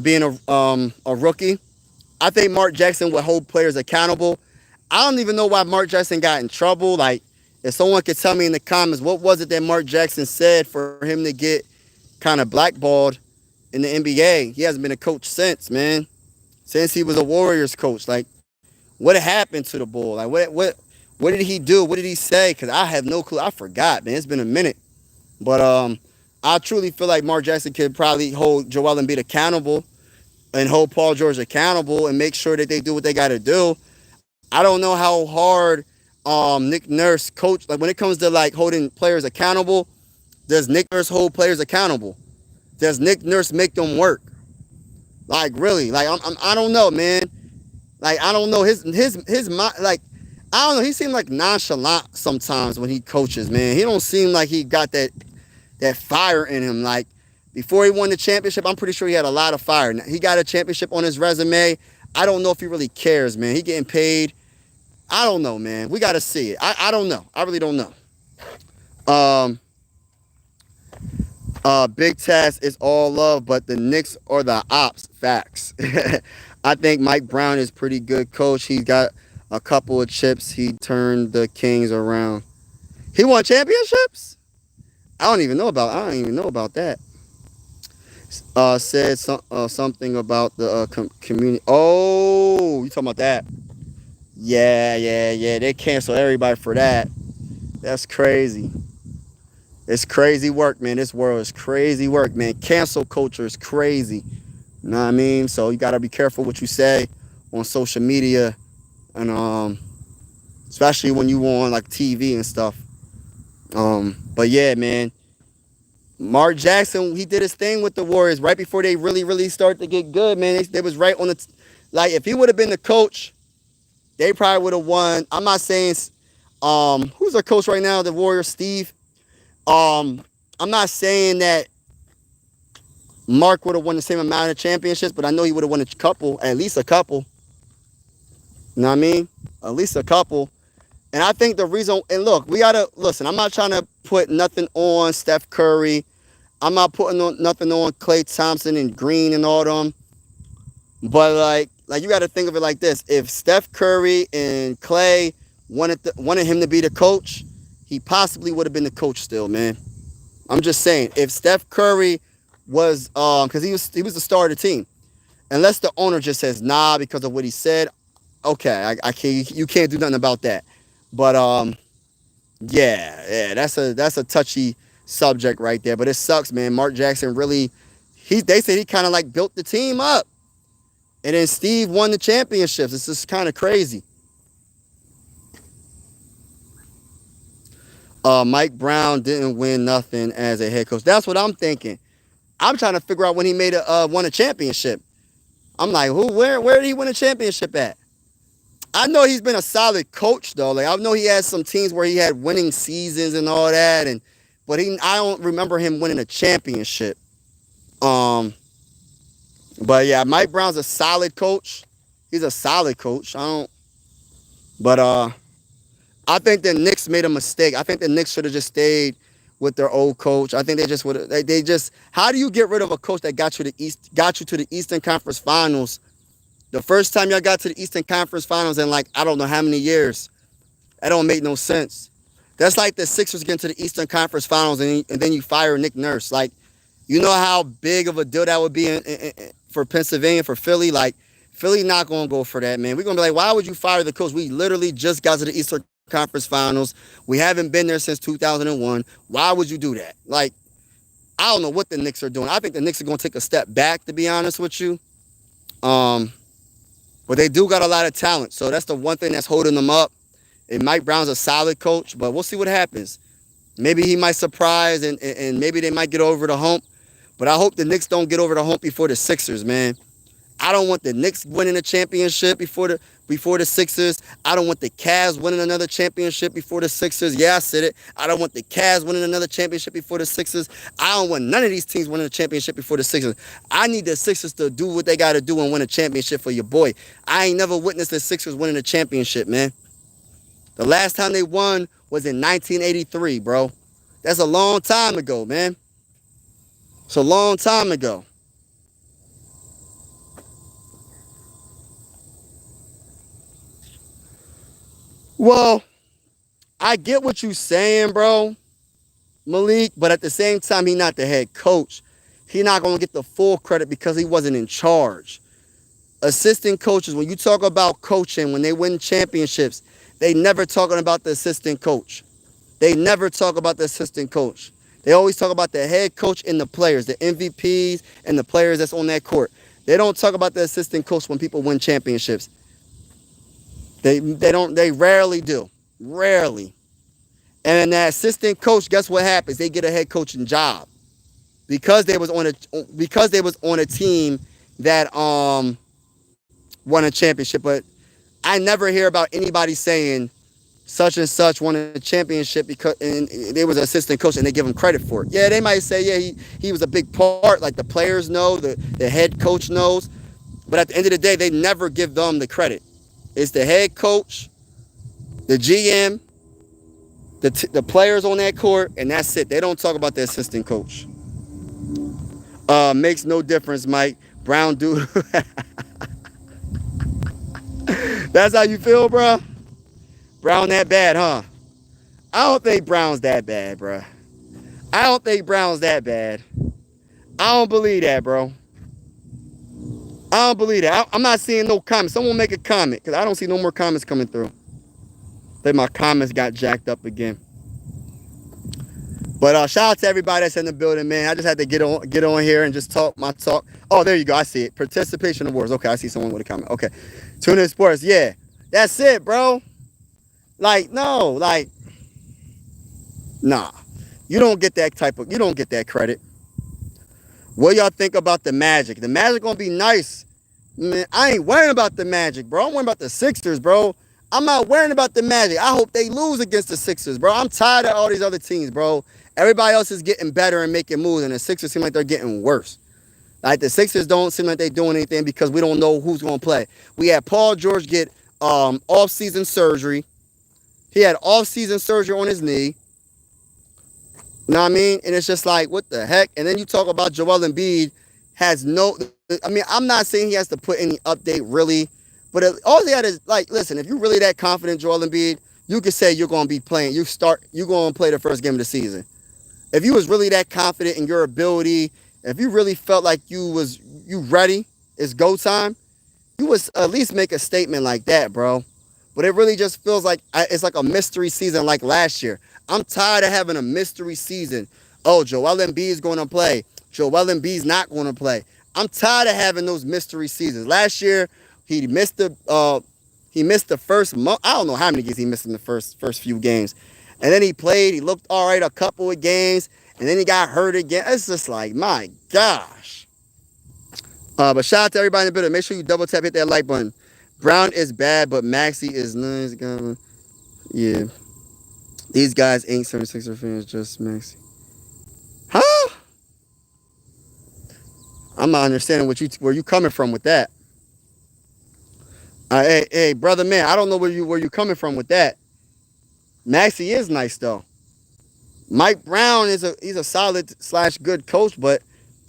being a rookie. I think Mark Jackson would hold players accountable. I don't even know why Mark Jackson got in trouble. Like, if someone could tell me in the comments, what was it that Mark Jackson said for him to get kind of blackballed in the NBA? He hasn't been a coach since, man. Since he was a Warriors coach. Like, what happened to the Bull? Like, what did he do? What did he say? Because I have no clue. I forgot, man. It's been a minute. But I truly feel like Mark Jackson could probably hold Joel Embiid accountable and hold Paul George accountable and make sure that they do what they got to do. I don't know how hard Nick Nurse coach, like when it comes to like holding players accountable, does Nick Nurse hold players accountable? Does Nick Nurse make them work? Like really? Like I don't know, man. Like I don't know his mind. Like I don't know. He seemed like nonchalant sometimes when he coaches, man. He don't seem like he got that fire in him. Like before he won the championship, I'm pretty sure he had a lot of fire. He got a championship on his resume. I don't know if he really cares, man. He getting paid. I don't know, man. We got to see it. I don't know. I really don't know. Big Taz is all love, but the Knicks are the ops. Facts. I think Mike Brown is pretty good coach. He got a couple of chips. He turned the Kings around. He won championships? I don't even know about that. Said something about the community. Oh, you talking about that? Yeah, yeah, yeah. They cancel everybody for that. That's crazy. It's crazy work, man. This world is crazy work, man. Cancel culture is crazy. You know what I mean? So you gotta be careful what you say on social media, and especially when you on like TV and stuff. But yeah, man. Mark Jackson, he did his thing with the Warriors right before they really, really started to get good, man. They was right on the, like if he would have been the coach, they probably would have won. I'm not saying, who's our coach right now, the Warriors, Steve. Um, I'm not saying that Mark would have won the same amount of championships, but I know he would have won a couple, at least a couple. You know what I mean? At least a couple. And I think the reason, and look, we gotta listen. I'm not trying to put nothing on Steph Curry. I'm not putting nothing on Klay Thompson and Green and all them. But like you got to think of it like this: if Steph Curry and Klay wanted him to be the coach, he possibly would have been the coach still, man. I'm just saying, if Steph Curry was, because he was the star of the team, unless the owner just says nah because of what he said, okay, I can't, you can't do nothing about that. But yeah, that's a touchy subject right there. But it sucks, man. Mark Jackson really, they said he kind of like built the team up. And then Steve won the championships. It's just kind of crazy. Mike Brown didn't win nothing as a head coach. That's what I'm thinking. I'm trying to figure out when he won a championship. I'm like, where did he win a championship at? I know he's been a solid coach though. Like I know he had some teams where he had winning seasons and all that, but I don't remember him winning a championship. Um, but yeah, Mike Brown's a solid coach. He's a solid coach. But I think the Knicks made a mistake. I think the Knicks should have just stayed with their old coach. I think they just would. They just. How do you get rid of a coach that got you to the Eastern Conference Finals? The first time y'all got to the Eastern Conference Finals in like I don't know how many years. That don't make no sense. That's like the Sixers getting to the Eastern Conference Finals and then you fire Nick Nurse. Like, you know how big of a deal that would be for Pennsylvania, for Philly? Like, Philly not going to go for that, man. We're going to be like, why would you fire the coach? We literally just got to the Eastern Conference Finals. We haven't been there since 2001. Why would you do that? Like, I don't know what the Knicks are doing. I think the Knicks are going to take a step back, to be honest with you. But they do got a lot of talent. So that's the one thing that's holding them up. And Mike Brown's a solid coach, but we'll see what happens. Maybe he might surprise and maybe they might get over the hump. But I hope the Knicks don't get over the hump before the Sixers, man. I don't want the Knicks winning a championship before the Sixers. I don't want the Cavs winning another championship before the Sixers. Yeah, I said it. I don't want the Cavs winning another championship before the Sixers. I don't want none of these teams winning a championship before the Sixers. I need the Sixers to do what they got to do and win a championship for your boy. I ain't never witnessed the Sixers winning a championship, man. The last time they won was in 1983, bro. That's a long time ago, man. It's a long time ago. Well, I get what you're saying, bro, Malik, but at the same time, he's not the head coach. He's not going to get the full credit because he wasn't in charge. Assistant coaches, when you talk about coaching, when they win championships, they never talking about the assistant coach. They never talk about the assistant coach. They always talk about the head coach and the players, the MVPs and the players that's on that court. They don't talk about the assistant coach when people win championships. They rarely do. Rarely. And then that assistant coach, guess what happens? They get a head coaching job. Because they was on a team that won a championship. But I never hear about anybody saying such and such won a championship because and they was an assistant coach and they give him credit for it. Yeah, they might say, yeah, he was a big part, like the players know, the head coach knows. But at the end of the day, they never give them the credit. It's the head coach, the GM, the players on that court, and that's it. They don't talk about the assistant coach. Makes no difference, Mike. Brown dude. That's how you feel, bro? Brown that bad, huh? I don't think Brown's that bad, bro. I don't think Brown's that bad. I don't believe that, bro. I don't believe that. I'm not seeing no comments. Someone make a comment because I don't see no more comments coming through. Then my comments got jacked up again. But shout out to everybody that's in the building, man. I just had to get on here and just talk my talk. Oh, there you go. I see it. Participation awards. Okay, I see someone with a comment. Okay. Tune in sports. Yeah. That's it, bro. Like, no, like, nah. You don't get that credit. What y'all think about the Magic? The Magic gonna be nice. Man, I ain't worrying about the Magic, bro. I'm worrying about the Sixers, bro. I'm not worrying about the Magic. I hope they lose against the Sixers, bro. I'm tired of all these other teams, bro. Everybody else is getting better and making moves, and the Sixers seem like they're getting worse. Like the Sixers don't seem like they're doing anything because we don't know who's gonna play. We had Paul George get off-season surgery. He had off-season surgery on his knee. You know what I mean? And it's just like, what the heck? And then you talk about Joel Embiid has no... I mean, I'm not saying he has to put any update, really. But all he had is, like, listen, if you're really that confident, Joel Embiid, you could say you're going to be playing. You're going to play the first game of the season. If you was really that confident in your ability, if you really felt like you ready, it's go time, you would at least make a statement like that, bro. But it really just feels like it's like a mystery season like last year. I'm tired of having a mystery season. Oh, Joel Embiid is going to play. Joel Embiid's not going to play. I'm tired of having those mystery seasons. Last year, he missed the first month. I don't know how many games he missed in the first few games. And then he played. He looked all right a couple of games. And then he got hurt again. It's just like, my gosh. But shout out to everybody in the building. Make sure you double tap, hit that like button. Brown is bad, but Maxey is nice. Yeah. These guys ain't 76er fans, just Maxey. Huh? I'm not understanding where you coming from with that. Hey, brother man, I don't know where you coming from with that. Maxey is nice though. Mike Brown he's a solid / good coach, but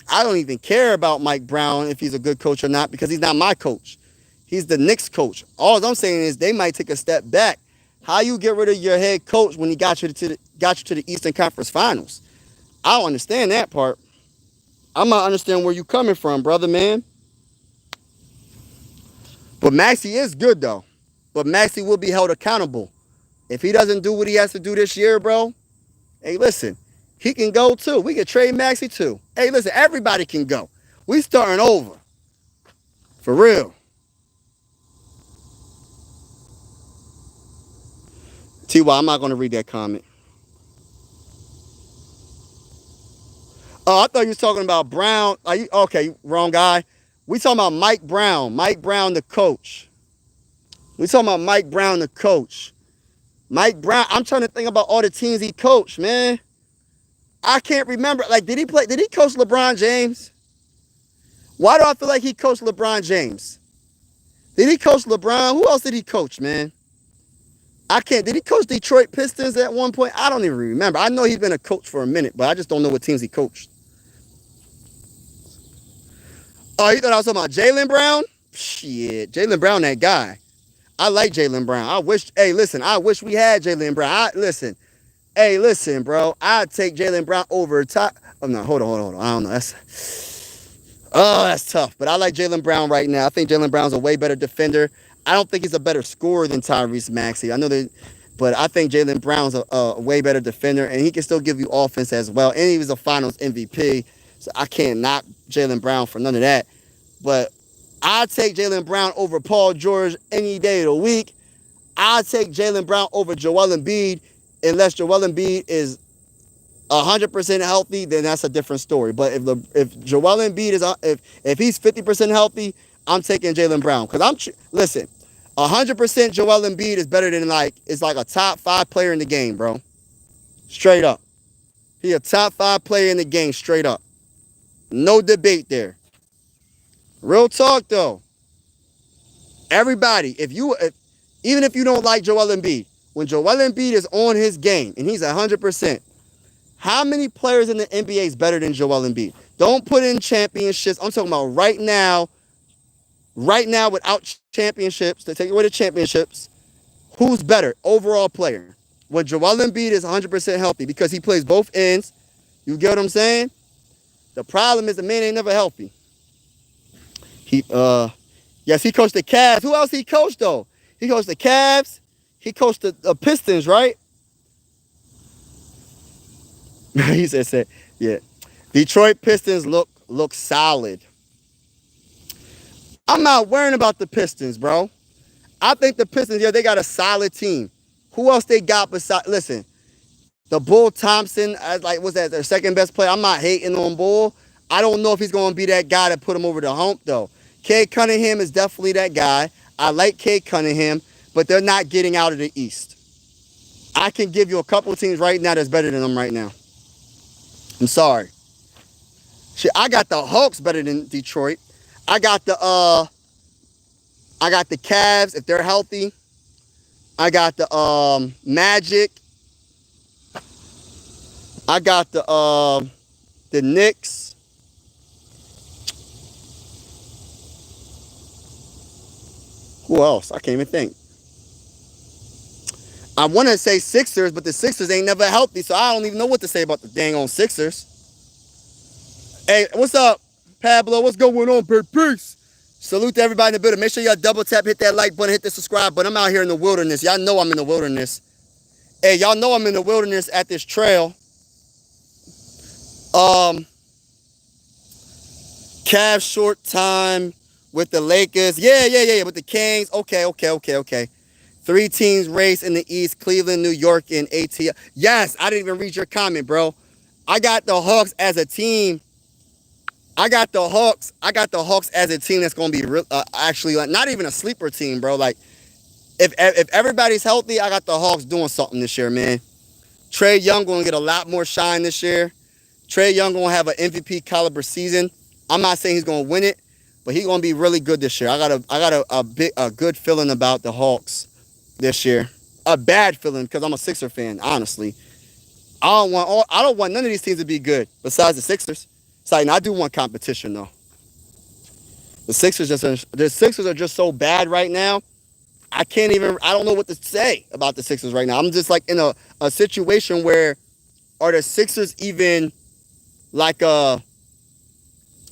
I don't even care about Mike Brown if he's a good coach or not because he's not my coach. He's the Knicks coach. All I'm saying is they might take a step back. How you get rid of your head coach when he got you to the Eastern Conference Finals? I don't understand that part. I'm not understanding where you coming from, brother man. But Maxey is good though. But Maxey will be held accountable. If he doesn't do what he has to do this year, bro, hey, listen, he can go too. We can trade Maxey too. Hey, listen, everybody can go. We starting over. For real. T.Y., I'm not going to read that comment. Oh, I thought you was talking about Brown. Okay, wrong guy. We talking about Mike Brown. Mike Brown, the coach. We talking about Mike Brown, the coach. Mike Brown, I'm trying to think about all the teams he coached, man. I can't remember. Like, did he coach LeBron James? Why do I feel like he coached LeBron James? Did he coach LeBron? Who else did he coach, man? Did he coach Detroit Pistons at one point? I don't even remember. I know he's been a coach for a minute, but I just don't know what teams he coached. Oh, you thought I was talking about Jaylen Brown? Shit, Jaylen Brown, that guy. I like Jaylen Brown. I wish we had Jaylen Brown. Listen, bro. I'd take Jaylen Brown over top. Oh, no, hold on. I don't know. That's tough. But I like Jaylen Brown right now. I think Jaylen Brown's a way better defender. I don't think he's a better scorer than Tyrese Maxey. I know that, but I think Jaylen Brown's a way better defender, and he can still give you offense as well. And he was a Finals MVP, so I can't knock Jaylen Brown for none of that. But I'd take Jaylen Brown over Paul George any day of the week. I'd take Jaylen Brown over Joel Embiid unless Joel Embiid is 100% healthy, then that's a different story. But if Joel Embiid is if he's 50% healthy, I'm taking Jaylen Brown because listen, 100% Joel Embiid is better than it's like a top 5 player in the game, bro. Straight up, he a top 5 player in the game, straight up. No debate there. Real talk though. Everybody, even if you don't like Joel Embiid, when Joel Embiid is on his game and he's 100%, how many players in the NBA is better than Joel Embiid? Don't put in championships. I'm talking about right now without championships, to take away the championships, who's better overall player? When Joel Embiid is 100% healthy because he plays both ends. You get what I'm saying? The problem is the man ain't never healthy. He yes, he coached the Cavs. Who else he coached though? He coached the Cavs. He coached the Pistons, right? He said, yeah. Detroit Pistons look solid. I'm not worrying about the Pistons, bro. I think the Pistons, yeah, they got a solid team. Who else they got besides? Listen, the Bull Thompson, as like, what's that? Their second best player. I'm not hating on Bull. I don't know if he's going to be that guy that put him over the hump though. Cade Cunningham is definitely that guy. I like Cade Cunningham, but they're not getting out of the East. I can give you a couple of teams right now that's better than them right now. I'm sorry. Shit, I got the Hawks better than Detroit. I got the Cavs if they're healthy. I got the Magic. I got the Knicks. Who else? I can't even think. I want to say Sixers, but the Sixers ain't never healthy, so I don't even know what to say about the dang on Sixers. Hey, what's up, Pablo? What's going on, baby? Peace. Salute to everybody in the building. Make sure y'all double tap, hit that like button, hit the subscribe button. I'm out here in the wilderness. Y'all know I'm in the wilderness. Hey, y'all know I'm in the wilderness at this trail. Cavs short time with the Lakers. Yeah. With the Kings. Okay. 3 teams race in the East: Cleveland, New York, and ATL. Yes, I didn't even read your comment, bro. I got the Hawks as a team. I got the Hawks as a team that's gonna be actually like not even a sleeper team, bro. Like if everybody's healthy, I got the Hawks doing something this year, man. Trae Young gonna get a lot more shine this year. Trae Young gonna have an MVP caliber season. I'm not saying he's gonna win it, but he's gonna be really good this year. I got a good feeling about the Hawks this year. A bad feeling because I'm a Sixer fan, honestly. I don't want none of these teams to be good besides the Sixers. It's like, I do want competition though. The Sixers are just so bad right now. I don't know what to say about the Sixers right now. I'm just like in a situation where are the Sixers even like I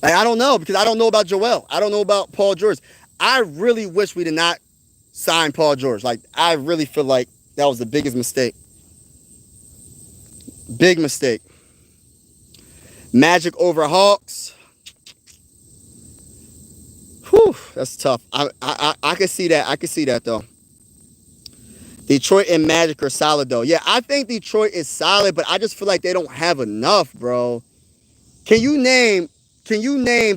don't know, because I don't know about Joel. I don't know about Paul George. I really wish we did not sign Paul George. Like, I really feel like that was the biggest mistake. Big mistake. Magic over Hawks. Whew, that's tough. I can see that. I can see that though. Detroit and Magic are solid though. Yeah, I think Detroit is solid, but I just feel like they don't have enough, bro. Can you name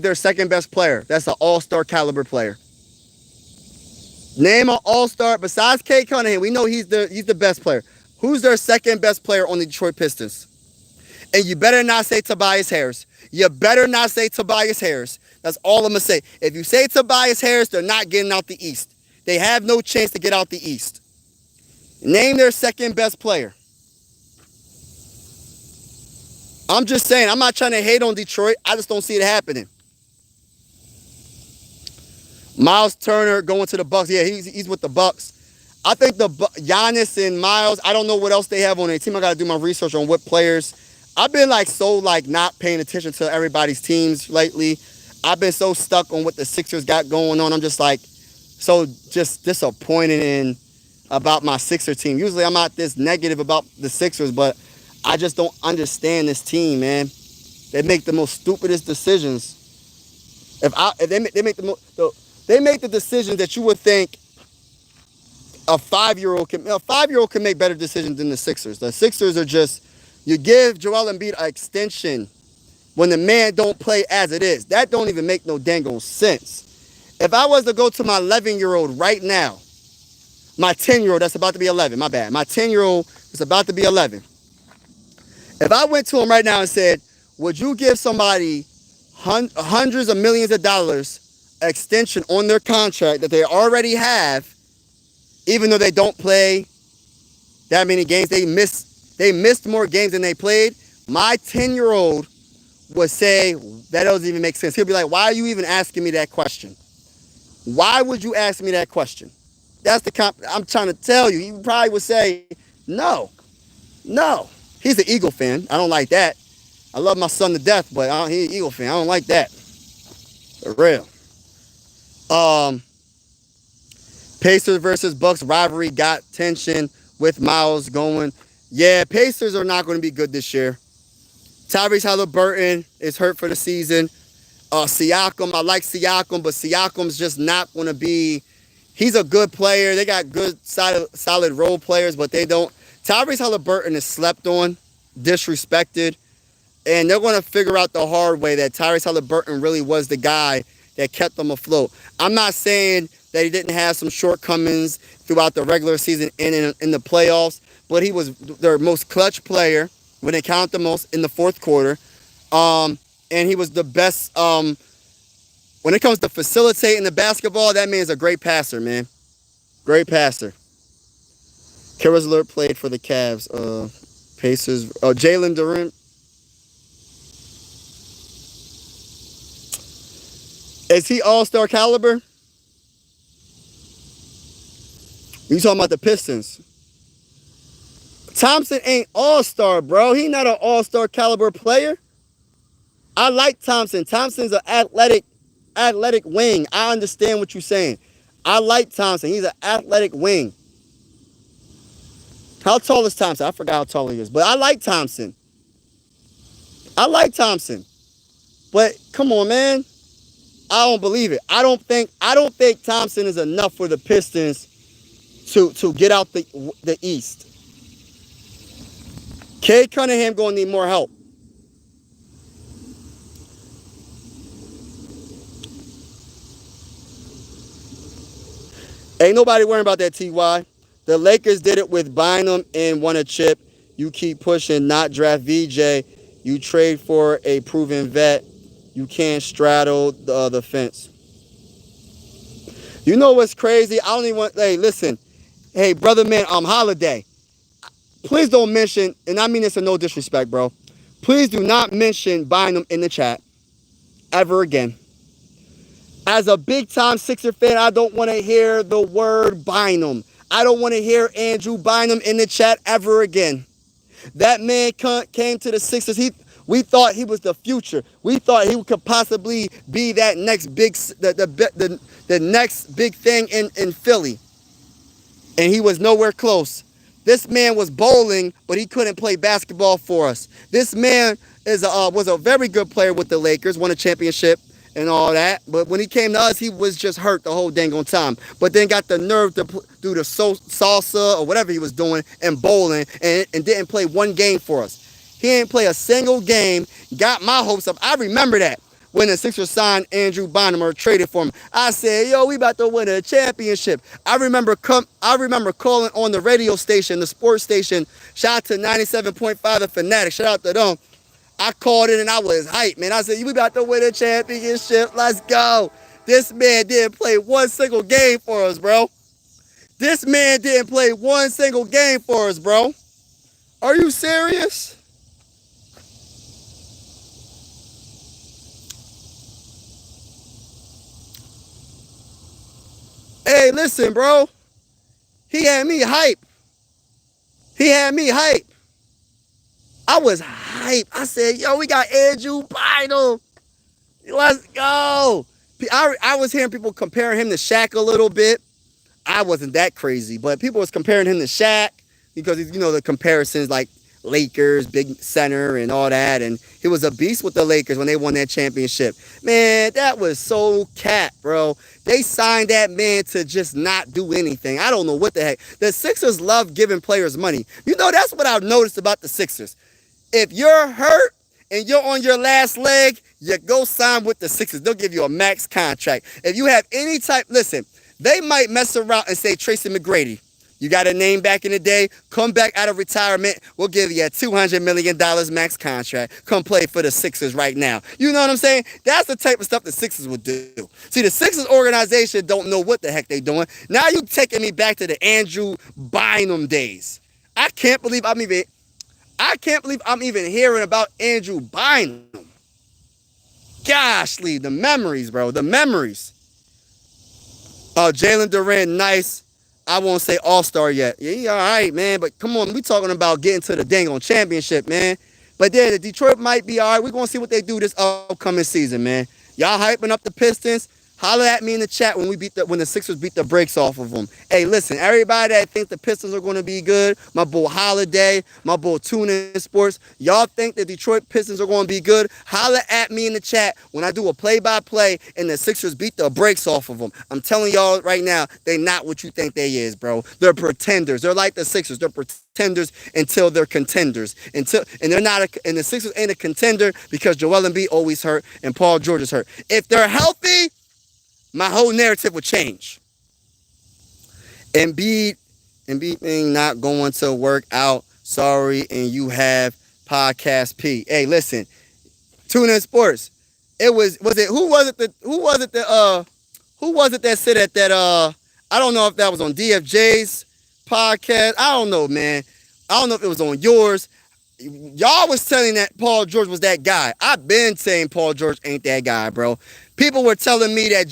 their second best player? That's an all-star caliber player. Name an all-star besides Cade Cunningham. We know he's the best player. Who's their second best player on the Detroit Pistons? And you better not say Tobias Harris. You better not say Tobias Harris. That's all I'm going to say. If you say Tobias Harris, they're not getting out the East. They have no chance to get out the East. Name their second best player. I'm just saying, I'm not trying to hate on Detroit. I just don't see it happening. Miles Turner going to the Bucks. Yeah, he's with the Bucks. I think Giannis and Miles, I don't know what else they have on their team. I got to do my research on what players. I've been not paying attention to everybody's teams lately. I've been so stuck on what the Sixers got going on. I'm just just disappointed in about my Sixer team. Usually I'm not this negative about the Sixers, but I just don't understand this team, man. They make the most stupidest decisions. If they make the decisions that you would think a 5-year-old can make better decisions than the Sixers. The Sixers are just, you give Joel Embiid an extension when the man don't play as it is. That don't even make no dang sense. If I was to go to my 11-year-old right now, my 10-year-old that's about to be 11, my bad. My 10-year-old is about to be 11. If I went to him right now and said, would you give somebody hundreds of millions of dollars extension on their contract that they already have, even though they don't play that many games, they missed more games than they played, my 10-year-old would say, that doesn't even make sense. He'll be like, why are you even asking me that question? Why would you ask me that question? That's I'm trying to tell you. He probably would say, no. He's an Eagle fan. I don't like that. I love my son to death, but he an Eagle fan. I don't like that. For real. Um, Pacers versus Bucks rivalry got tension with Miles going. Yeah, Pacers are not going to be good this year. Tyrese Halliburton is hurt for the season. Siakam, I like Siakam, but Siakam's just not going to be. He's a good player. They got good, solid role players, but they don't. Tyrese Halliburton is slept on, disrespected, and they're going to figure out the hard way that Tyrese Halliburton really was the guy that kept them afloat. I'm not saying that he didn't have some shortcomings throughout the regular season and in the playoffs, but he was their most clutch player when they count the most in the fourth quarter. And he was the best when it comes to facilitating the basketball. That man's a great passer, man. Great passer. Karis Lillard played for the Cavs. Pacers. Jalen Duren. Is he all-star caliber? You talking about the Pistons? Thompson ain't all-star, bro. He not an all-star caliber player. I like Thompson. Thompson's an athletic wing. I understand what you're saying. I like Thompson. He's an athletic wing. How tall is Thompson? I forgot how tall he is. But I like Thompson. I like Thompson. But come on, man. I don't believe it. I don't think Thompson is enough for the Pistons to get out the East. Cade Cunningham gonna need more help. Ain't nobody worrying about that, TY. The Lakers did it with Bynum and won a chip. You keep pushing, not draft VJ. You trade for a proven vet. You can't straddle the fence. You know what's crazy? I don't even want. Hey, listen. Hey, brother, man, Holiday. Please don't mention, and I mean this in no disrespect, bro. Please do not mention Bynum in the chat ever again. As a big-time Sixer fan, I don't want to hear the word Bynum. I don't want to hear Andrew Bynum in the chat ever again. That man came to the Sixers. We thought he was the future. We thought he could possibly be that next big, the next big thing in Philly, and he was nowhere close. This man was bowling, but he couldn't play basketball for us. This man was a very good player with the Lakers, won a championship and all that. But when he came to us, he was just hurt the whole dang on time. But then got the nerve to do the salsa or whatever he was doing and bowling and didn't play one game for us. He didn't play a single game, got my hopes up. I remember that when the Sixers signed Andrew Bynum or traded for him. I said, yo, we about to win a championship. I remember calling on the radio station, the sports station. Shout out to 97.5 The Fanatic. Shout out to them. I called in and I was hyped, man. I said, we about to win a championship. Let's go. This man didn't play one single game for us, bro. This man didn't play one single game for us, bro. Are you serious? Hey, listen, bro. He had me hype. He had me hype. I was hype. I said, yo, we got Andrew Bynum. Let's go. I was hearing people comparing him to Shaq a little bit. I wasn't that crazy, but people was comparing him to Shaq because, you know, the comparisons like Lakers, big center and all that. And he was a beast with the Lakers when they won that championship. Man, that was so cat, bro. They signed that man to just not do anything. I don't know what the heck. The Sixers love giving players money. You know, that's what I've noticed about the Sixers. If you're hurt and you're on your last leg, you go sign with the Sixers. They'll give you a max contract. If you have any type, listen, they might mess around and say, Tracy McGrady, you got a name back in the day, come back out of retirement, we'll give you a $200 million max contract. Come play for the Sixers right now. You know what I'm saying? That's the type of stuff the Sixers would do. See, the Sixers organization don't know what the heck they're doing. Now you taking me back to the Andrew Bynum days. I can't believe I'm even hearing about Andrew Bynum. Gosh, Lee, the memories, bro. The memories. Jalen Duren, nice. I won't say all-star yet. Yeah, he all right, man. But come on, we talking about getting to the dang on championship, man. But yeah, the Detroit might be all right. We're gonna see what they do this upcoming season, man. Y'all hyping up the Pistons. Holler at me in the chat when the Sixers beat the brakes off of them. Hey, listen, everybody that thinks the Pistons are going to be good, my boy Holiday, my boy Tuna in Sports, y'all think the Detroit Pistons are going to be good? Holler at me in the chat when I do a play-by-play and the Sixers beat the brakes off of them. I'm telling y'all right now, they not what you think they is, bro. They're pretenders. They're like the Sixers. They're pretenders until they're contenders. And they're not and the Sixers ain't a contender because Joel Embiid always hurt and Paul George is hurt. If they're healthy, my whole narrative would change. Embiid thing not going to work out. Sorry, and you have podcast P. Hey, listen, Tuna in Sports. It was it who was it that said that I don't know if that was on DFJ's podcast. I don't know, man. I don't know if it was on yours. Y'all was telling that Paul George was that guy. I've been saying Paul George ain't that guy, bro. People were telling me that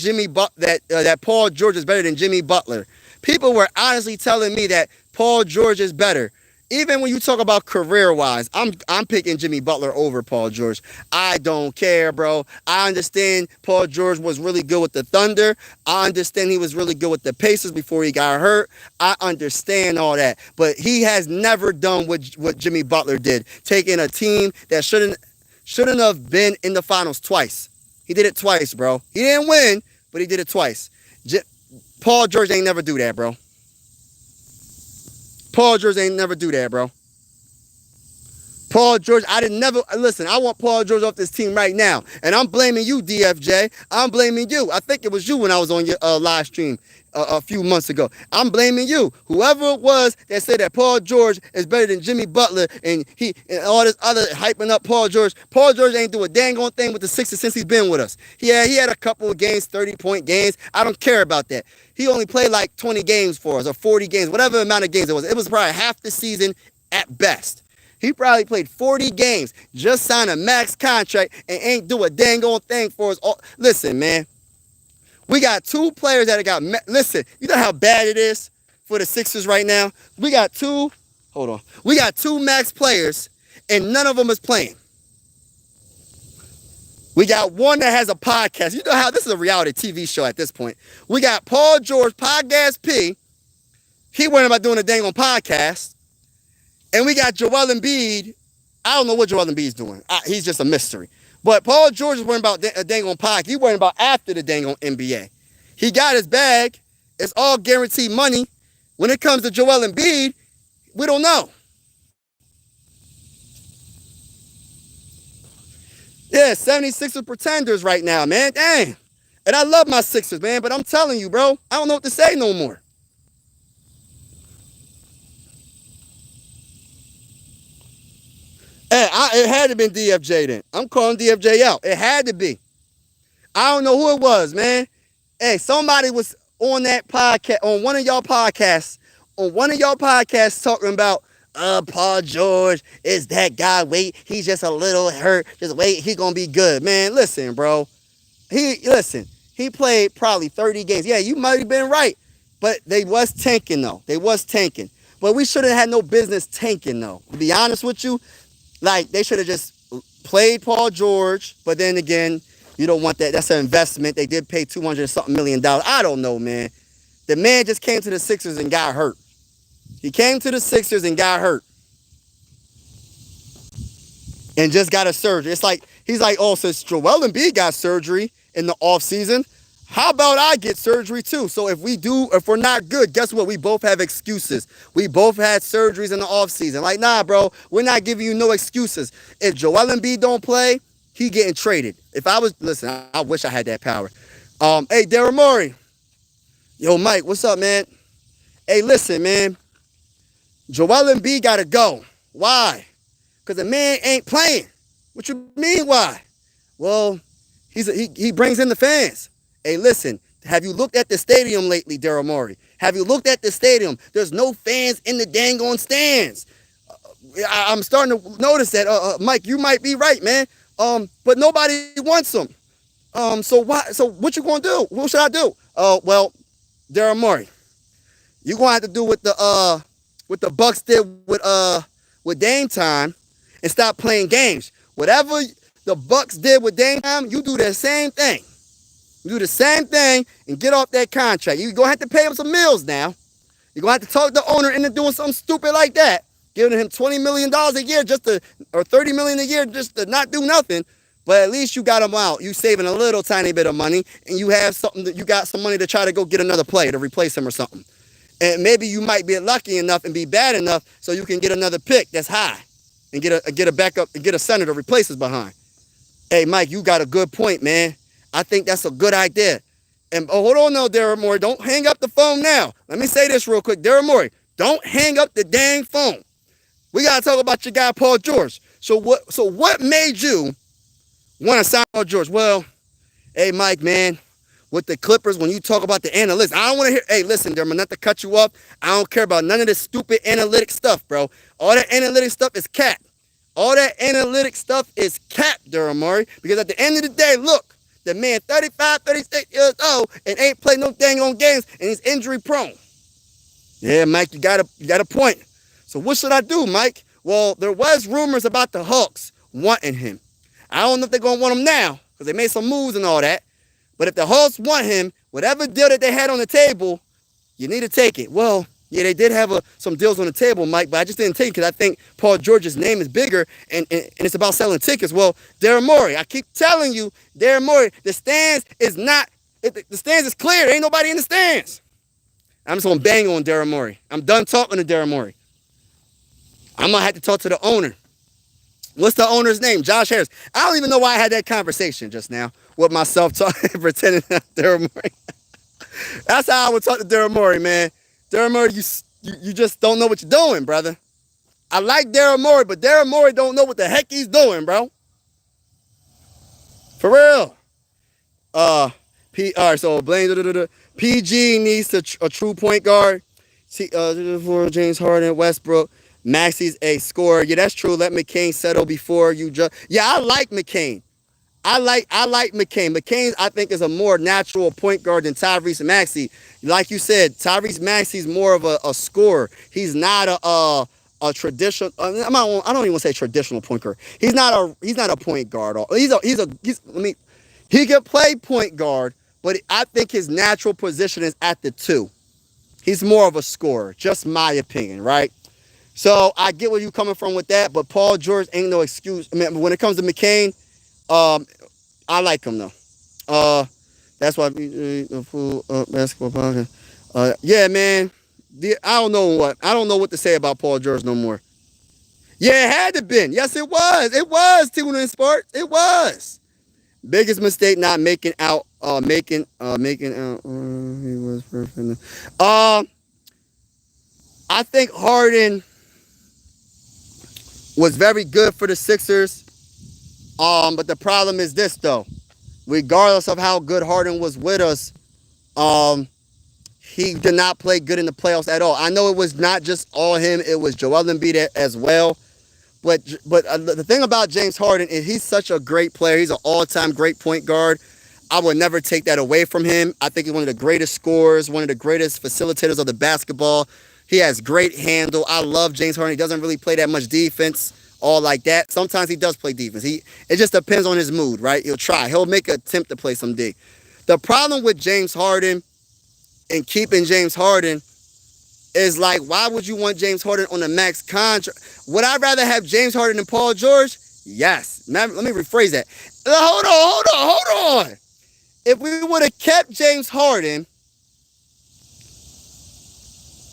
that Paul George is better than Jimmy Butler. People were honestly telling me that Paul George is better. Even when you talk about career-wise, I'm picking Jimmy Butler over Paul George. I don't care, bro. I understand Paul George was really good with the Thunder. I understand he was really good with the Pacers before he got hurt. I understand all that. But he has never done what Jimmy Butler did, taking a team that shouldn't have been in the finals twice. He did it twice, bro. He didn't win, but he did it twice. Paul George ain't never do that, bro. Paul George ain't never do that, bro. Paul George, listen, I want Paul George off this team right now. And I'm blaming you, DFJ. I'm blaming you. I think it was you when I was on your live stream a few months ago. I'm blaming you. Whoever it was that said that Paul George is better than Jimmy Butler and all this other hyping up Paul George. Paul George ain't do a dang on thing with the Sixers since he's been with us. He had a couple of games, 30-point games. I don't care about that. He only played like 20 games for us or 40 games, whatever amount of games it was. It was probably half the season at best. He probably played 40 games, just signed a max contract, and ain't do a dang on thing for us. Listen, man. We got two players that got... Listen, you know how bad it is for the Sixers right now? We got two max players, and none of them is playing. We got one that has a podcast. You know how this is a reality TV show at this point. We got Paul George, Podcast P. He worried about doing a dang on podcast. And we got Joel Embiid. I don't know what Joel Embiid's doing. He's just a mystery. But Paul George is worrying about a dang on podcast. He's worrying about after the dang on NBA. He got his bag. It's all guaranteed money. When it comes to Joel Embiid, we don't know. Yeah, 76ers pretenders right now, man. Dang. And I love my Sixers, man. But I'm telling you, bro, I don't know what to say no more. Hey, it had to have been DFJ then. I'm calling DFJ out. It had to be. I don't know who it was, man. Hey, somebody was on that podcast, on one of y'all podcasts, talking about, Paul George is that guy. Wait, he's just a little hurt. Just wait, he's going to be good. Man, listen, bro. He played probably 30 games. Yeah, you might have been right. But they was tanking, though. They was tanking. But we shouldn't have had no business tanking, though. To be honest with you, like, they should have just played Paul George, but then again, you don't want that. That's an investment. They did pay $200-something million. I don't know, man. The man just came to the Sixers and got hurt. He came to the Sixers and got hurt. And just got a surgery. It's like, he's like, oh, since Joel Embiid got surgery in the offseason, how about I get surgery too? So if we're not good, guess what? We both have excuses. We both had surgeries in the offseason. Like, nah, bro, we're not giving you no excuses. If Joel Embiid don't play, he getting traded. Listen, I wish I had that power. Hey, Daryl Morey. Yo, Mike, what's up, man? Hey, listen, man. Joel Embiid got to go. Why? Because the man ain't playing. What you mean, why? Well, he brings in the fans. Hey, listen, have you looked at the stadium lately, Daryl Morey? Have you looked at the stadium? There's no fans in the dang on stands. I'm starting to notice that, Mike, you might be right, man. But nobody wants them. So what you gonna do? What should I do? Well, Daryl Morey, you gonna have to do what the Bucks did with Dame Time, and stop playing games. Whatever the Bucks did with Dame Time, you do the same thing. You do the same thing and get off that contract. You're going to have to pay him some meals now. You're going to have to talk the owner into doing something stupid like that, giving him $20 million a year or $30 million a year just to not do nothing. But at least you got him out. You saving a little tiny bit of money, and you have something that you got some money to try to go get another player to replace him or something. And maybe you might be lucky enough and be bad enough so you can get another pick that's high and get a backup and get a center to replace us behind. Hey, Mike, you got a good point, man. I think that's a good idea. And hold on, no, Daryl Morey, don't hang up the phone now. Let me say this real quick, Daryl Morey, don't hang up the dang phone. We gotta talk about your guy Paul George. So what made you want to sign Paul George? Well, hey, Mike, man, with the Clippers, when you talk about the analytics, I don't want to hear, hey, listen, Dermot, not to cut you up. I don't care about none of this stupid analytic stuff, bro. All that analytic stuff is cap. All that analytic stuff is cap, Daryl Morey. Because at the end of the day, look, the man 35, 36 years old and ain't played no dang on games and he's injury prone. Yeah, Mike, you got a point. So what should I do, Mike? Well, there was rumors about the Hawks wanting him. I don't know if they're going to want him now because they made some moves and all that. But if the Hawks want him, whatever deal that they had on the table, you need to take it. Well, yeah, they did have some deals on the table, Mike, but I just didn't take it because I think Paul George's name is bigger and it's about selling tickets. Well, Daryl Morey, I keep telling you, Daryl Morey, the stands is clear. There ain't nobody in the stands. I'm just going to bang on Daryl Morey. I'm done talking to Daryl Morey. I'm going to have to talk to the owner. What's the owner's name? Josh Harris. I don't even know why I had that conversation just now with myself talking, pretending that Daryl Morey. That's how I would talk to Daryl Morey, man. Daryl Morey, you just don't know what you're doing, brother. I like Daryl Morey, but Daryl Morey don't know what the heck he's doing, bro. For real. All right, so Blaine, PG needs a true point guard. For James Harden, Westbrook. Maxi's a scorer. Yeah, that's true. Let McCain settle before you judge. Yeah, I like McCain. I like McCain. McCain, I think, is a more natural point guard than Tyrese Maxey. Like you said, Tyrese Maxey's more of a scorer. He's not a traditional. I don't even want to say traditional point guard. He's not a point guard. He can play point guard, but I think his natural position is at the 2. He's more of a scorer. Just my opinion, right? So I get where you're coming from with that, but Paul George ain't no excuse. I mean, when it comes to McCain, I like him though. That's why the full basketball podcast. Yeah, man. I don't know what to say about Paul George no more. Yeah, it had to been. Yes, it was. It was Tuna in Sports. It was. Biggest mistake not making out. Making out. He was perfect. I think Harden was very good for the Sixers. But the problem is this, though. Regardless of how good Harden was with us, he did not play good in the playoffs at all. I know it was not just all him. It was Joel Embiid as well. But the thing about James Harden is he's such a great player. He's an all-time great point guard. I would never take that away from him. I think he's one of the greatest scorers, one of the greatest facilitators of the basketball. He has great handle. I love James Harden. He doesn't really play that much defense, all like that. Sometimes he does play defense. It just depends on his mood, right? He'll try. He'll make an attempt to play some D. The problem with James Harden and keeping James Harden is like, why would you want James Harden on a max contract? Would I rather have James Harden than Paul George? Yes. Let me rephrase that. Hold on. If we would have kept James Harden,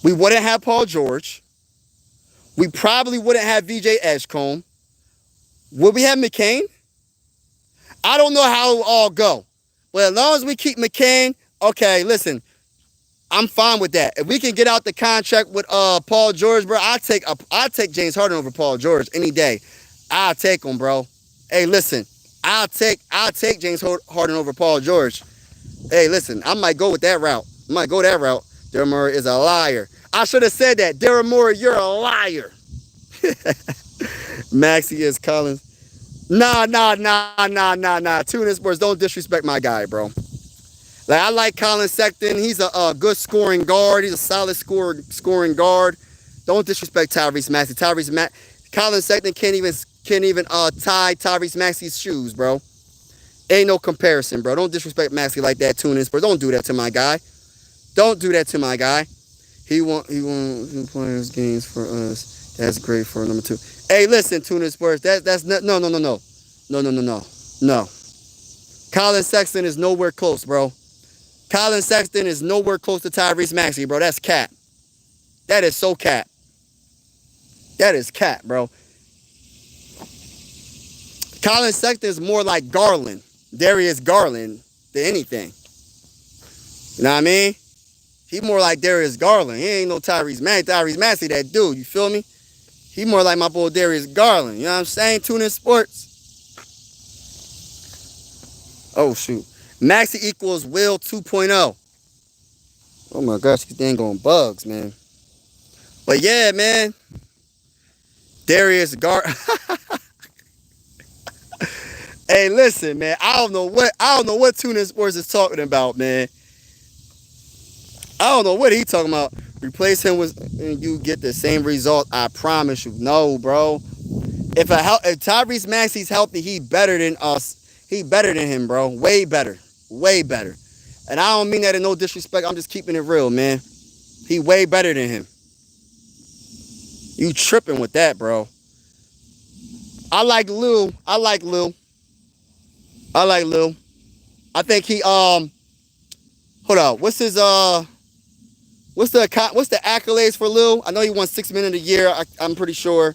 we wouldn't have Paul George. We probably wouldn't have VJ Edgecombe. Would we have McCain? I don't know how it will all go. But as long as we keep McCain, okay, listen, I'm fine with that. If we can get out the contract with Paul George, bro, I'll take James Harden over Paul George any day. I'll take him, bro. Hey, listen, I'll take James Harden over Paul George. Hey, listen, I might go with that route. Daryl Morey is a liar. I should have said that. Daryl Morey, you're a liar. Maxey is Collins. Nah. Tuna Sports, don't disrespect my guy, bro. Like, I like Colin Sexton. He's a good scoring guard. He's a solid scoring guard. Don't disrespect Tyrese Maxey. Colin Sexton can't can't even tie Tyrese Maxey's shoes, bro. Ain't no comparison, bro. Don't disrespect Maxey like that, Tuning Spurs. Don't do that to my guy. Don't do that to my guy. He won players games for us. That's great for number 2. Hey, listen, Tuning Spurs. That's not, no. No. Colin Sexton is nowhere close, bro. Colin Sexton is nowhere close to Tyrese Maxey, bro. That's cap. That is so cap. That is cap, bro. Colin Sexton is more like Garland, Darius Garland, than anything. You know what I mean? He more like Darius Garland. He ain't no Tyrese Maxey. Tyrese Maxey, that dude. You feel me? He more like my boy Darius Garland. You know what I'm saying? Tune in sports. Oh, shoot. Maxey equals Will 2.0. Oh, my gosh. These dang on bugs, man. But, yeah, man. Darius Garland. Hey, listen, man. I don't know what Tune in Sports is talking about, man. I don't know what he talking about. Replace him with and you get the same result. I promise you. No, bro. If Tyrese Maxey's healthy, he better than us. He better than him, bro. Way better. Way better. And I don't mean that in no disrespect. I'm just keeping it real, man. He way better than him. You tripping with that, bro. I like Lil. I think he hold on. What's the accolades for Lil? I know he won 6 Man of the Year. I'm pretty sure.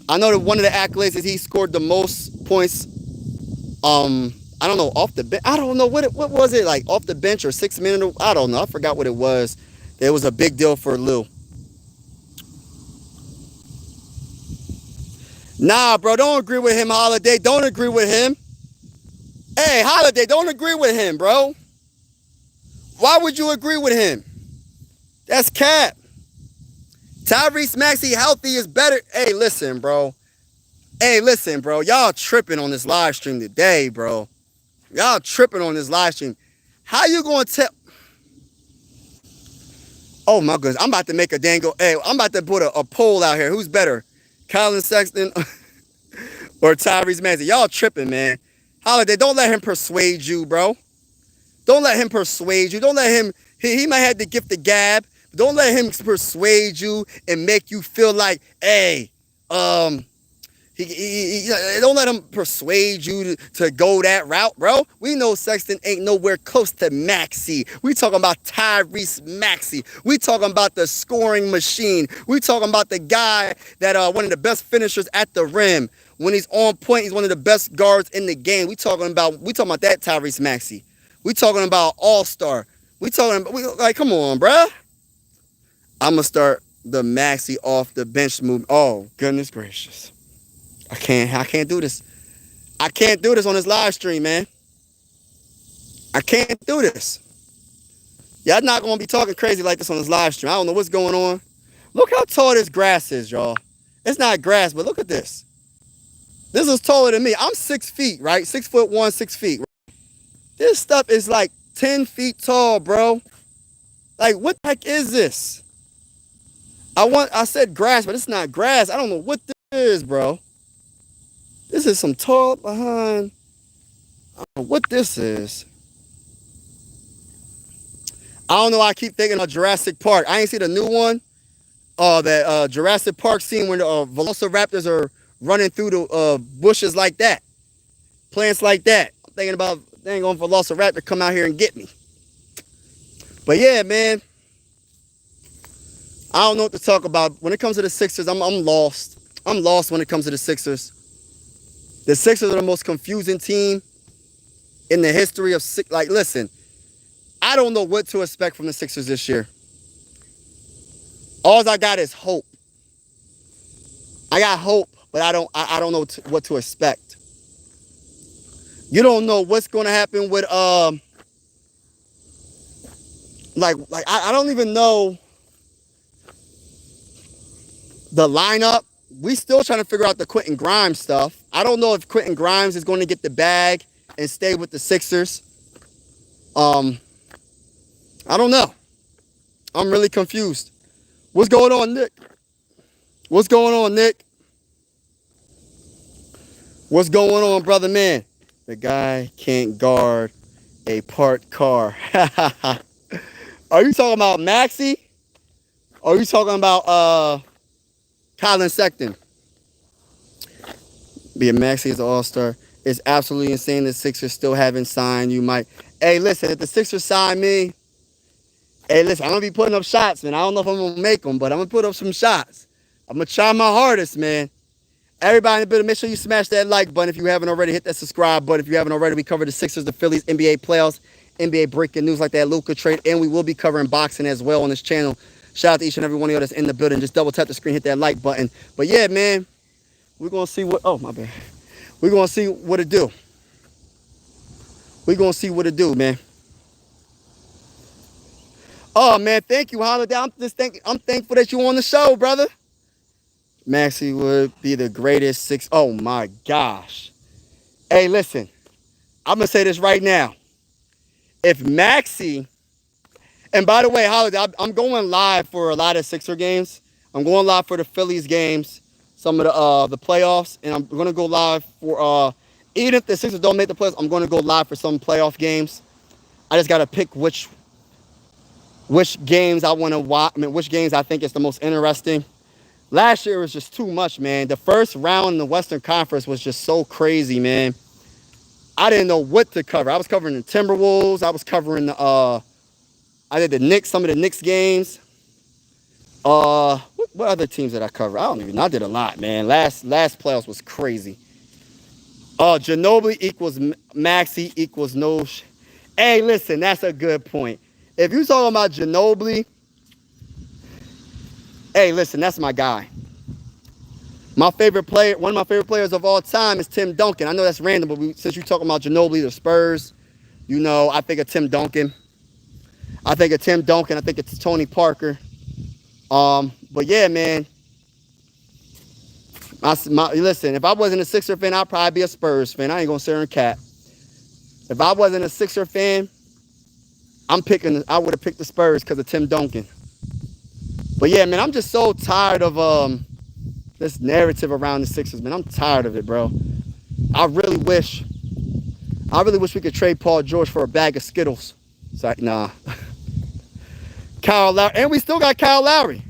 I know that one of the accolades is he scored the most points. I don't know, off the bench. I don't know what was it, like off the bench or 6 Man. I don't know. I forgot what it was. It was a big deal for Lil. Nah, bro, don't agree with him, Holiday. Don't agree with him. Hey, Holiday, don't agree with him, bro. Why would you agree with him? That's cap. Tyrese Maxey healthy is better. Hey, listen, bro. Y'all tripping on this live stream today, bro. Y'all tripping on this live stream. How you going to tell? Oh, my goodness. I'm about to make a dangle. Hey, I'm about to put a poll out here. Who's better? Colin Sexton or Tyrese Maxey? Y'all tripping, man. Holiday, don't let him persuade you, bro. Don't let him persuade you. Don't let him, he might have the gift of gab. Don't let him persuade you and make you feel like, hey, don't let him persuade you to go that route, bro. We know Sexton ain't nowhere close to Maxey. We talking about Tyrese Maxey. We talking about the scoring machine. We talking about the guy that one of the best finishers at the rim. When he's on point, he's one of the best guards in the game. We talking about that Tyrese Maxey. We talking about all-star. Like, come on, bro. I'm gonna start the Maxey off the bench move. Oh, goodness gracious. I can't do this. I can't do this on this live stream, man. I can't do this. Y'all not gonna be talking crazy like this on this live stream. I don't know what's going on. Look how tall this grass is, y'all. It's not grass, but look at this. This is taller than me. I'm 6 feet, right? 6'1", 6 feet. Right? This stuff is like 10 feet tall, bro. Like, what the heck is this? I said grass, but it's not grass. I don't know what this is, bro. This is some tall behind. I don't know what this is. I don't know. I keep thinking of Jurassic Park. I ain't see the new one. That Jurassic Park scene when the velociraptors are running through the bushes like that. Plants like that. I'm thinking about dang on velociraptor come out here and get me. But yeah, man. I don't know what to talk about. When it comes to the Sixers, I'm lost. I'm lost when it comes to the Sixers. The Sixers are the most confusing team in the history of like, listen, I don't know what to expect from the Sixers this year. All I got is hope. I got hope, but I don't know what to expect. You don't know what's going to happen with I don't even know the lineup. We still trying to figure out the Quentin Grimes stuff. I don't know if Quentin Grimes is going to get the bag and stay with the Sixers. I don't know. I'm really confused. What's going on, Nick? What's going on, Nick? What's going on, brother man? The guy can't guard a parked car. Are you talking about Maxi? Or are you talking about Colin Sexton? Being Maxi is an all-star. It's absolutely insane the Sixers still haven't signed. You might. Hey, listen, if the Sixers sign me, hey, listen, I'm going to be putting up shots, man. I don't know if I'm going to make them, but I'm going to put up some shots. I'm going to try my hardest, man. Everybody in the building, make sure you smash that like button if you haven't already. Hit that subscribe button if you haven't already. We covered the Sixers, the Phillies, NBA playoffs, NBA breaking news like that Luka trade, and we will be covering boxing as well on this channel. Shout out to each and every one of you that's in the building. Just double tap the screen, hit that like button. But yeah, man, we're going to see what, oh, my bad. We're going to see what it do. We're going to see what it do, man. Oh, man, thank you, Holiday. I'm thankful that you're on the show, brother. Maxie would be the greatest six. Oh, my gosh. Hey, listen. I'm going to say this right now. If Maxie, and by the way, Holiday, I'm going live for a lot of Sixer games. I'm going live for the Phillies games, some of the playoffs, and I'm going to go live for, even if the Sixers don't make the playoffs, I'm going to go live for some playoff games. I just got to pick which games I want to watch, which games I think is the most interesting. Last year was just too much, man. The first round in the Western Conference was just so crazy, man. I didn't know what to cover. I was covering the Timberwolves. I was covering I did the Knicks, some of the Knicks games. What other teams did I cover? I don't even know. I did a lot, man. Last playoffs was crazy. Ginobili equals Maxey equals no. Hey, listen, that's a good point. If you're talking about Ginobili, hey, listen, that's my guy. My favorite player, one of my favorite players of all time is Tim Duncan. I know that's random, but since you're talking about Ginobili, the Spurs, you know, I think of Tim Duncan. I think it's Tony Parker. But yeah, man. Listen, if I wasn't a Sixer fan, I'd probably be a Spurs fan. I ain't gonna sit here and cap. If I wasn't a Sixer fan, I would have picked the Spurs because of Tim Duncan. But yeah, man, I'm just so tired of this narrative around the Sixers, man. I'm tired of it, bro. I really wish we could trade Paul George for a bag of Skittles. It's like, nah. Kyle Lowry. And we still got Kyle Lowry.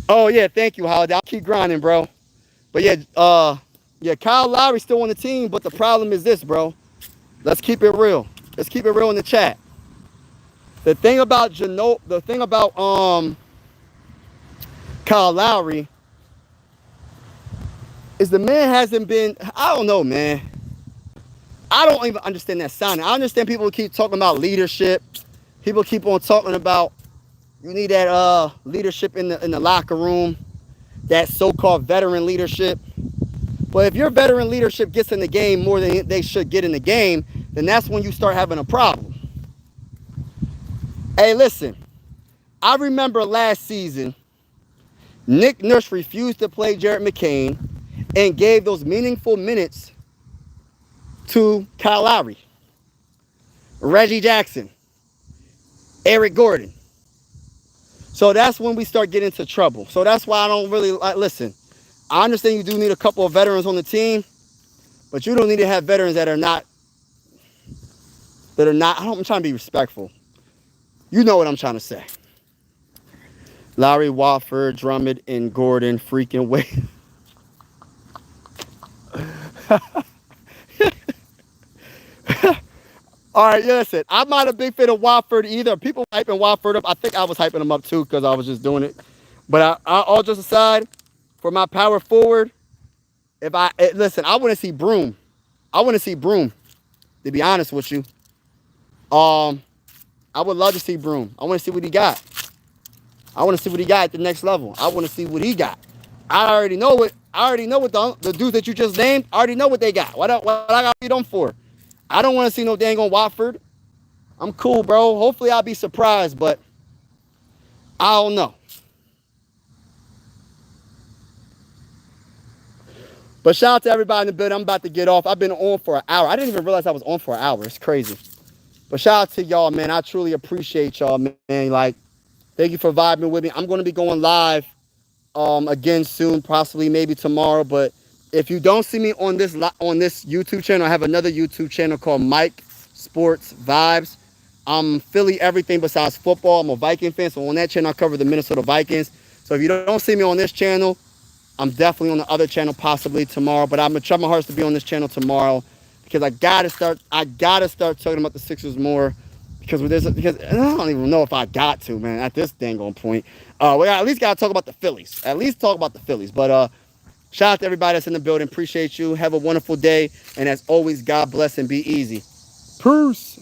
Oh, yeah, thank you, Holiday. I'll keep grinding, bro. But yeah, Kyle Lowry's still on the team, but the problem is this, bro. Let's keep it real. Let's keep it real in the chat. The thing about Kyle Lowry is the man hasn't been, I don't know, man. I don't even understand that signing. I understand people keep talking about leadership. People keep on talking about you need that leadership in the locker room, that so-called veteran leadership. But if your veteran leadership gets in the game more than they should get in the game, then that's when you start having a problem. Hey, listen, I remember last season, Nick Nurse refused to play Jared McCain and gave those meaningful minutes to Kyle Lowry, Reggie Jackson, Eric Gordon. So that's when we start getting into trouble. So that's why I don't really listen. I understand you do need a couple of veterans on the team, but you don't need to have veterans that are not. I'm trying to be respectful. You know what I'm trying to say. Lowry, Wofford, Drummond, and Gordon freaking wait. All right, listen, I'm not a big fan of Wofford either. People hyping Wofford up. I think I was hyping him up too because I was just doing it. But all just aside, for my power forward, listen, I want to see Broom. To be honest with you. I would love to see Broom. I want to see what he got. I want to see what he got at the next level. I want to see what he got. I already know what the dudes that you just named, I already know what they got. What I got to beat them for? I don't want to see no dang on Watford. I'm cool, bro. Hopefully I'll be surprised, but I don't know. But shout out to everybody in the building. I'm about to get off. I've been on for an hour. I didn't even realize I was on for an hour. It's crazy. But shout out to y'all, man. I truly appreciate y'all, man. Like, thank you for vibing with me. I'm going to be going live again soon, possibly maybe tomorrow. But If you don't see me on this YouTube channel, I have another YouTube channel called Mike Sports Vibes. I'm Philly everything besides football. I'm a Viking fan, so on that channel I cover the Minnesota Vikings. So if you don't see me on this channel, I'm definitely on the other channel possibly tomorrow. But I'm gonna try my hardest to be on this channel tomorrow because I gotta start talking about the Sixers more because I don't even know if I got to, man, at this dang on point. We at least gotta talk about the Phillies. At least talk about the Phillies. But shout out to everybody that's in the building. Appreciate you. Have a wonderful day. And as always, God bless and be easy. Peace.